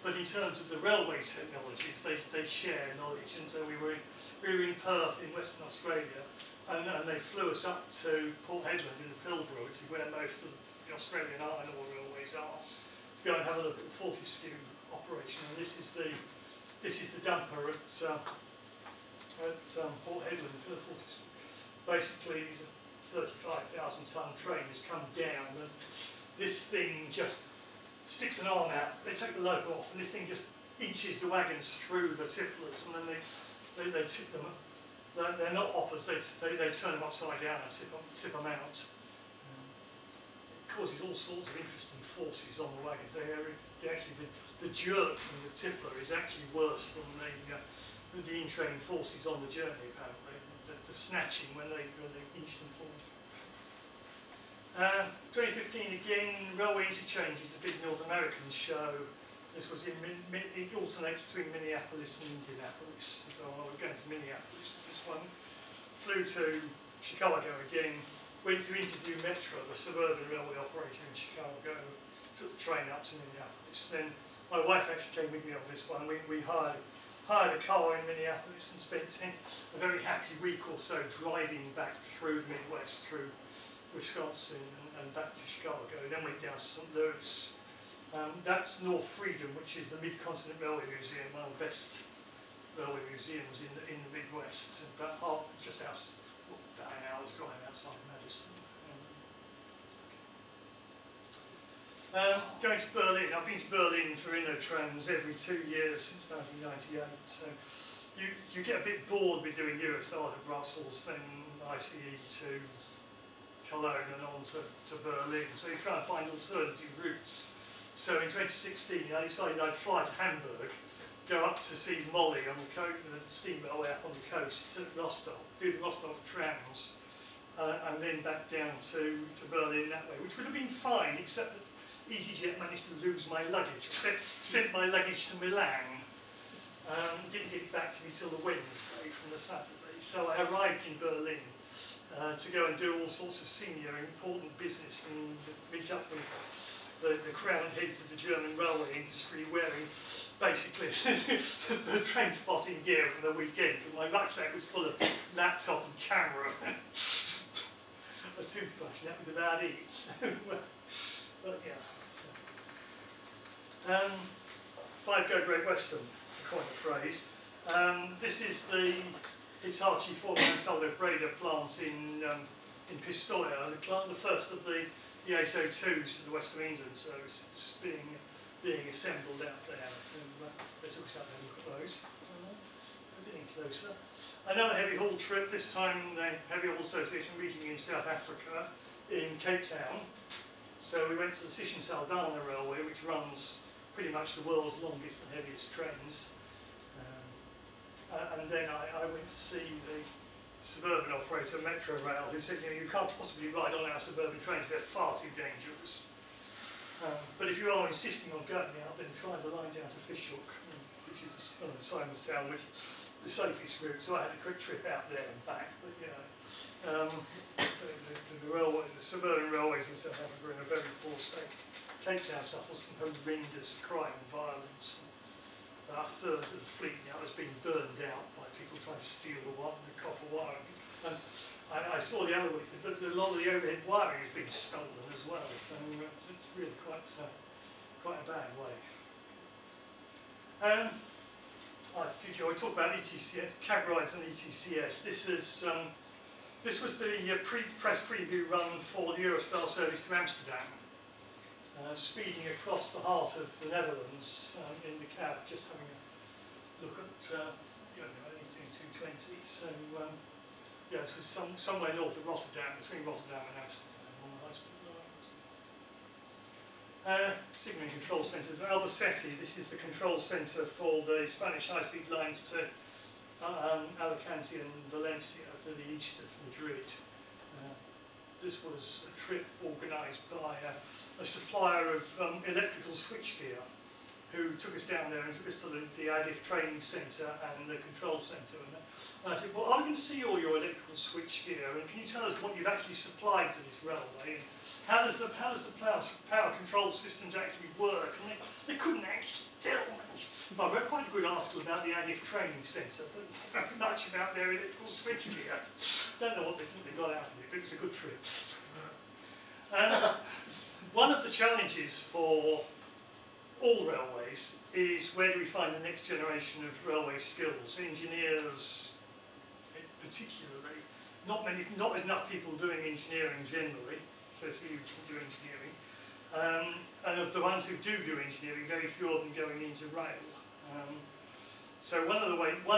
But in terms of the railway technologies, they share knowledge. And so we were in Perth in Western Australia, and they flew us up to Port Hedland in the Pilbara, which is where most of the Australian iron ore railways are, to go and have a look at the Fortescue operation. And this is the dumper at Port Hedland for the Fortescue. Basically, it's a 35,000 tonne train has come down, and this thing just sticks an arm out. They take the load off, and this thing just inches the wagons through the tipplers, and then they tip them. They're not hoppers. They turn them upside down and tip them out. It causes all sorts of interesting forces on the wagons. The jerk from the tippler is actually worse than the in-train forces on the journey. Apparently, the snatching when they inch them forward. 2015 again, Railway Interchange is the big North American show. This was it alternates between Minneapolis and Indianapolis. So I was going to Minneapolis. This one flew to Chicago again. Went to interview Metra, the suburban railway operator in Chicago. Took the train up to Minneapolis. Then my wife actually came with me on this one. We hired a car in Minneapolis and spent a very happy week or so driving back through the Midwest, through Wisconsin and back to Chicago. Then went down to St. Louis. That's North Freedom, which is the Mid-Continent Railway Museum, one of the best railway museums in the Midwest. About an hour's drive outside Madison. Going to Berlin. I've been to Berlin for InnoTrans every 2 years since 1998. So you get a bit bored with doing Eurostar to Brussels, then ICE to Cologne and on to Berlin. So you try and find alternative routes. So in 2016, I decided I'd fly to Hamburg, go up to see Molly on the steam railway up on the coast to Rostock, do the Rostock trams, and then back down to Berlin that way, which would have been fine, except that EasyJet managed to lose my luggage, sent my luggage to Milan, didn't get it back to me till the Wednesday from the Saturday. So I arrived in Berlin to go and do all sorts of senior important business and meet up with the crown heads of the German railway industry, wearing basically the train spotting gear from the weekend. And my rucksack was full of laptop and camera, a toothbrush, and that was about it. But yeah. Five Go Great Western, to coin a phrase. This is the Hitachi Fortran Solid Breda plant in Pistoia, the first of the 802s to the west of England, so it's being being assembled out there. So they took us out there and look at those. We're getting closer. Another heavy haul trip, this time the Heavy Haul Association meeting in South Africa, in Cape Town. So we went to the Sishen-Saldanha Railway, which runs pretty much the world's longest and heaviest trains. And then I went to see the suburban operator, Metro Rail, who said, you can't possibly ride on our suburban trains, they're far too dangerous. But if you are insisting on going out, then try the line down to Fishhook, which is Simonstown, which the safest route, so I had a quick trip out there and back. But the suburban railways in South Africa are in a very poor state. Cape Town suffers from horrendous crime and violence. About a third of the fleet now has been burned out by people trying to steal the copper wire. And I saw the other week that a lot of the overhead wiring has been stolen as well, so it's really quite a bad way. Future, I talk about ETCS, cab rides and ETCS. This was the press preview run for the Eurostar service to Amsterdam, speeding across the heart of the Netherlands in the cab, just having a look at anything 220. So this was somewhere north of Rotterdam, between Rotterdam and Amsterdam on the high-speed lines. Signalling control centres. Albacete, this is the control centre for the Spanish high-speed lines to Alicante and Valencia to the east of Madrid. This was a trip organised by a supplier of electrical switchgear, who took us down there and took us to the ADIF training centre and the control centre. And I said, well, I'm going to see all your electrical switchgear, and can you tell us what you've actually supplied to this railway? And how does the power control systems actually work? And they couldn't actually tell me. I read quite a good article about the ADIF training centre, but very much about their electrical switchgear. Don't know what they think they got out of it, but it was a good trip. One of the challenges for all railways is where do we find the next generation of railway skills? Engineers, particularly, not enough people doing engineering generally. Firstly, you can do engineering, and of the ones who do engineering, very few of them going into rail. So one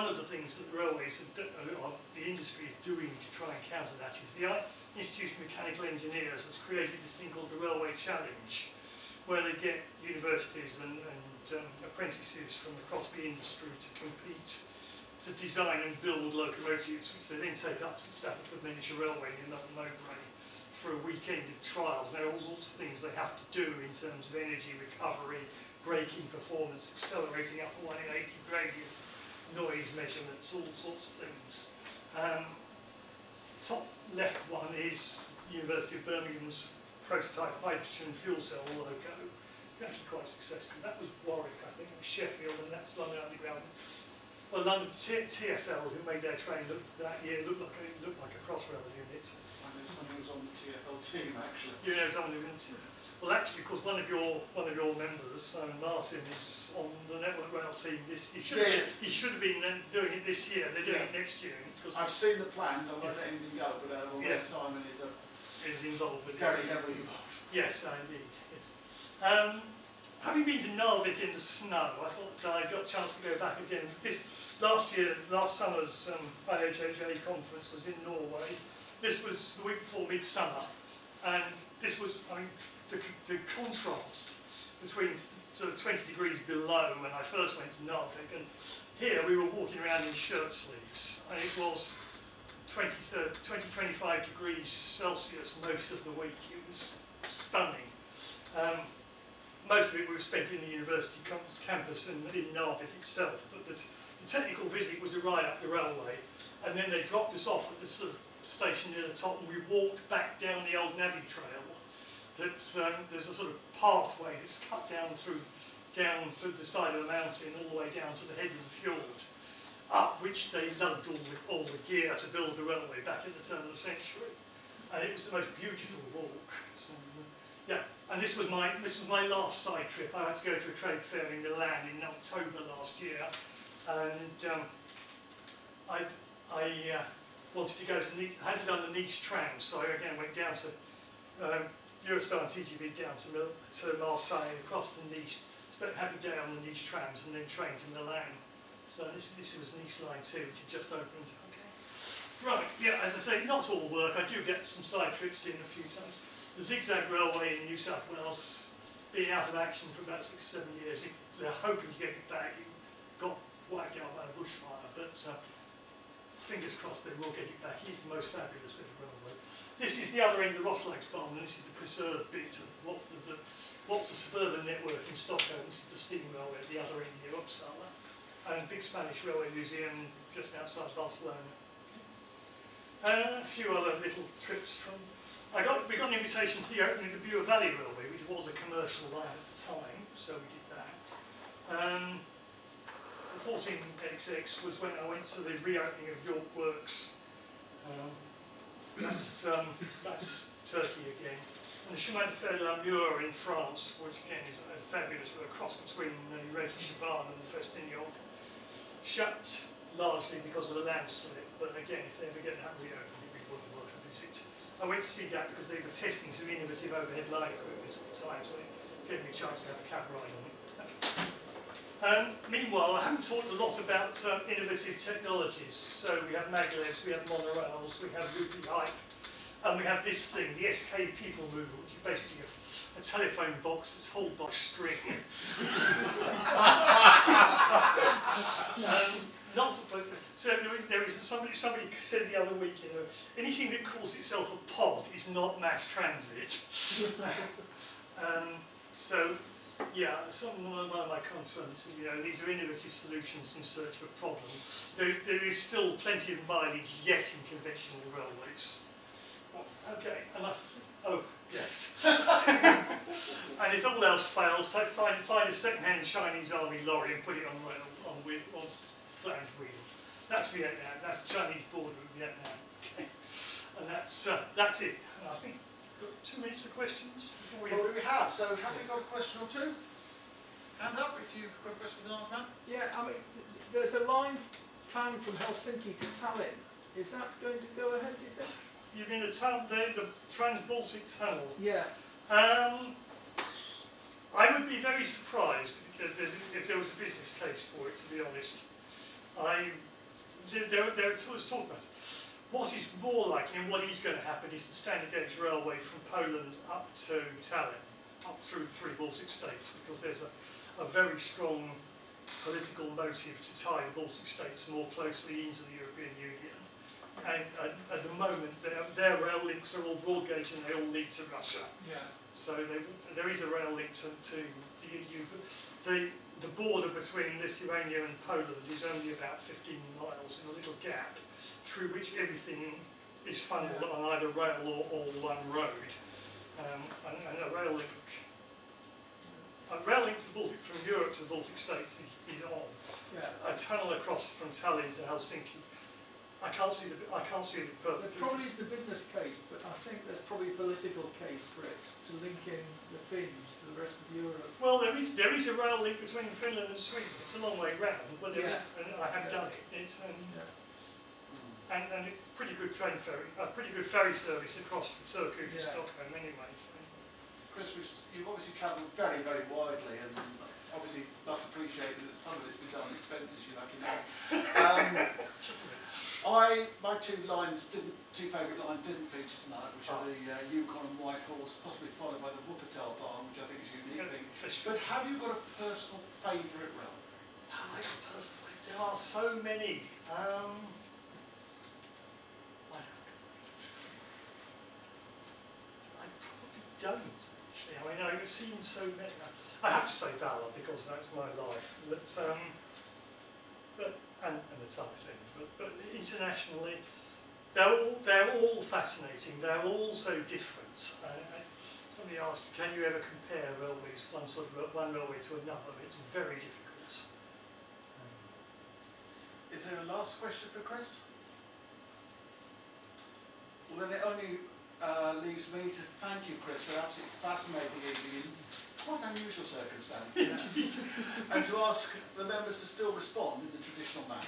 of the things that the railways, the industry is doing to try and counter that is the Institute of Mechanical Engineers has created this thing called the Railway Challenge, where they get universities and apprentices from across the industry to compete to design and build locomotives, which they then take up to the Staffordshire Miniature Railway in Melton Mowbray for a weekend of trials. There are all sorts of things they have to do in terms of energy recovery, braking performance, accelerating up a 180 gradient, noise measurements, all sorts of things. Top left one is University of Birmingham's prototype hydrogen fuel cell logo. Actually quite successful. That was Warwick, I think, Sheffield, and that's London Underground. Well, London TfL, who made their train that year, looked like a Crossrail unit. I know someone who was on the TfL team, actually. You know someone who was on the TfL. Well, actually, of course, one of your members, Martin, is on the Network Rail team. He should have been doing it this year. They're doing it next year. I've seen the plans. I won't let anything go, but Simon is involved with very heavily involved. Yes, indeed. Yes. Having been to Narvik in the snow, I thought I got a chance to go back again. Last summer's IHHA conference was in Norway. This was the week before midsummer, and this was, the contrast between sort of 20 degrees below when I first went to Narvik, and here we were walking around in shirt sleeves, and it was 20-25 degrees Celsius most of the week. It was stunning. Most of it we spent in the university campus and in Narvik itself, but the technical visit was a ride up the railway, and then they dropped us off at this sort of station near the top, and we walked back down the old Navy trail. There's a sort of pathway that's cut down through the side of the mountain all the way down to the head of the fjord, up which they lugged all the gear to build the railway back at the turn of the century, and it was the most beautiful walk. So, and this was my last side trip. I had to go to a trade fair in Milan in October last year, and I wanted to go to I hadn't done the Nice trams, so I again went down to Eurostar and TGV down to Marseille, across to Nice, spent happy day on the Nice trams and then trained to Milan. So this was Nice Line 2, which had just opened. Okay. Right, yeah, as I say, not all work. I do get some side trips in a few times. The Zigzag Railway in New South Wales, been out of action for about 6 or 7 years. If they're hoping to get it back, it got wiped out by a bushfire, but fingers crossed they will get it back. It's the most fabulous bit of railway. This is the other end of the Roslags Barn, and this is the preserved bit of what's the suburban network in Stockholm. This is the steam railway at the other end near Uppsala, and big Spanish Railway Museum just outside Barcelona. A few other little trips from. We got an invitation to the opening of the Bure Valley Railway, which was a commercial line at the time, so we did that. The 14XX was when I went to the reopening of York Works. That's Turkey again. And the Chemin de Fer de la Mure in France, which again is a fabulous cross between the Regis-Chabannes and the Festignon. Shut largely because of the landslip, but again, if they ever get that reopened, it would be well worth a visit. I went to see that because they were testing some innovative overhead line equipment at the time, so it gave me a chance to have a cab ride on it. Meanwhile, I haven't talked a lot about innovative technologies. So we have maglevs, we have monorails, we have loopy hype, and we have this thing, the SK People Mover, which is basically a telephone box that's hauled by string. Not supposed to. So there is somebody said the other week, you know, anything that calls itself a pod is not mass transit. So, yeah, one of my comments, you know, these are innovative solutions in search of a problem. There is still plenty of mileage yet in conventional railways. Okay, and oh, yes. And if all else fails, find a second-hand Chinese army lorry and put it on rail, on flange wheels. That's Vietnam. That's the Chinese border of Vietnam. Okay. And that's it. And I think we've got 2 minutes for questions before we. Well, we have. So, have you got a question or two? Hand up if you've got a question for the last man. Yeah, I mean, there's a line planned from Helsinki to Tallinn. Is that going to go ahead, do you think? You mean the Trans-Baltic Tunnel? Yeah. I would be very surprised if there was a business case for it, to be honest. There was talk about it. What is more likely and what is going to happen is the standard gauge railway from Poland up to Tallinn, up through 3 Baltic states, because there's a very strong political motive to tie the Baltic states more closely into the European Union. And at the moment, their rail links are all broad gauge and they all lead to Russia. Yeah. So there is a rail link to the EU. But the border between Lithuania and Poland is only about 15 miles. There's a little gap through which everything is funneled on either rail or one road. And a rail link to the Baltic, from Europe to the Baltic states is on. Yeah. A tunnel across from Tallinn to Helsinki. I can't see the purpose. There probably is the business case, but I think there's probably a political case for it to link in the Finns to the rest of Europe. Well, there is a rail link between Finland and Sweden. It's a long way round, but there is, and I have done it. It's and a pretty good train ferry, a pretty good ferry service across from Turku to Stockholm anyway. So. Chris, you've obviously travelled very, very widely, and obviously must appreciate that some of it's been done at expenses, you lucky man. My two favourite lines didn't feature tonight, which are the Yukon and White Horse, possibly followed by the Wuppertal Barn, which I think is a unique thing. But have you got a personal favourite railway? There are so many. I probably don't. Actually, I mean, I've seen so many. I have to say Bala because that's my life. And the type thing. But internationally, they're all fascinating. They're all so different. Somebody asked, can you ever compare railways, one railway to another? It's very difficult. Is there a last question for Chris? Well, then it only leaves me to thank you, Chris, for an absolutely fascinating evening in quite unusual circumstances. And to ask the members to still respond in the traditional manner.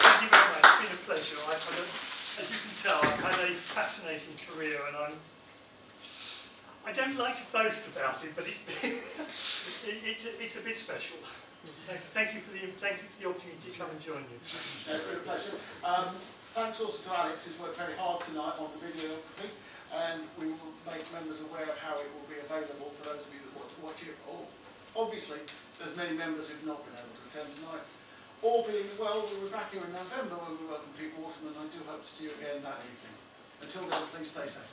Thank you very much. It's been a pleasure. As you can tell, I've had fascinating career, and I don't like to boast about it, but it's a bit special. Thank you for the opportunity to come and join you. It's been a pleasure. Thanks also to Alex, who's worked very hard tonight on the videography, and we will make members aware of how it will be available for those of you that want to watch it. Obviously, there's many members who've not been able to attend tonight. All being well, we'll be back here in November when we welcome Pete Waterman, and I do hope to see you again that evening. Until then, please stay safe.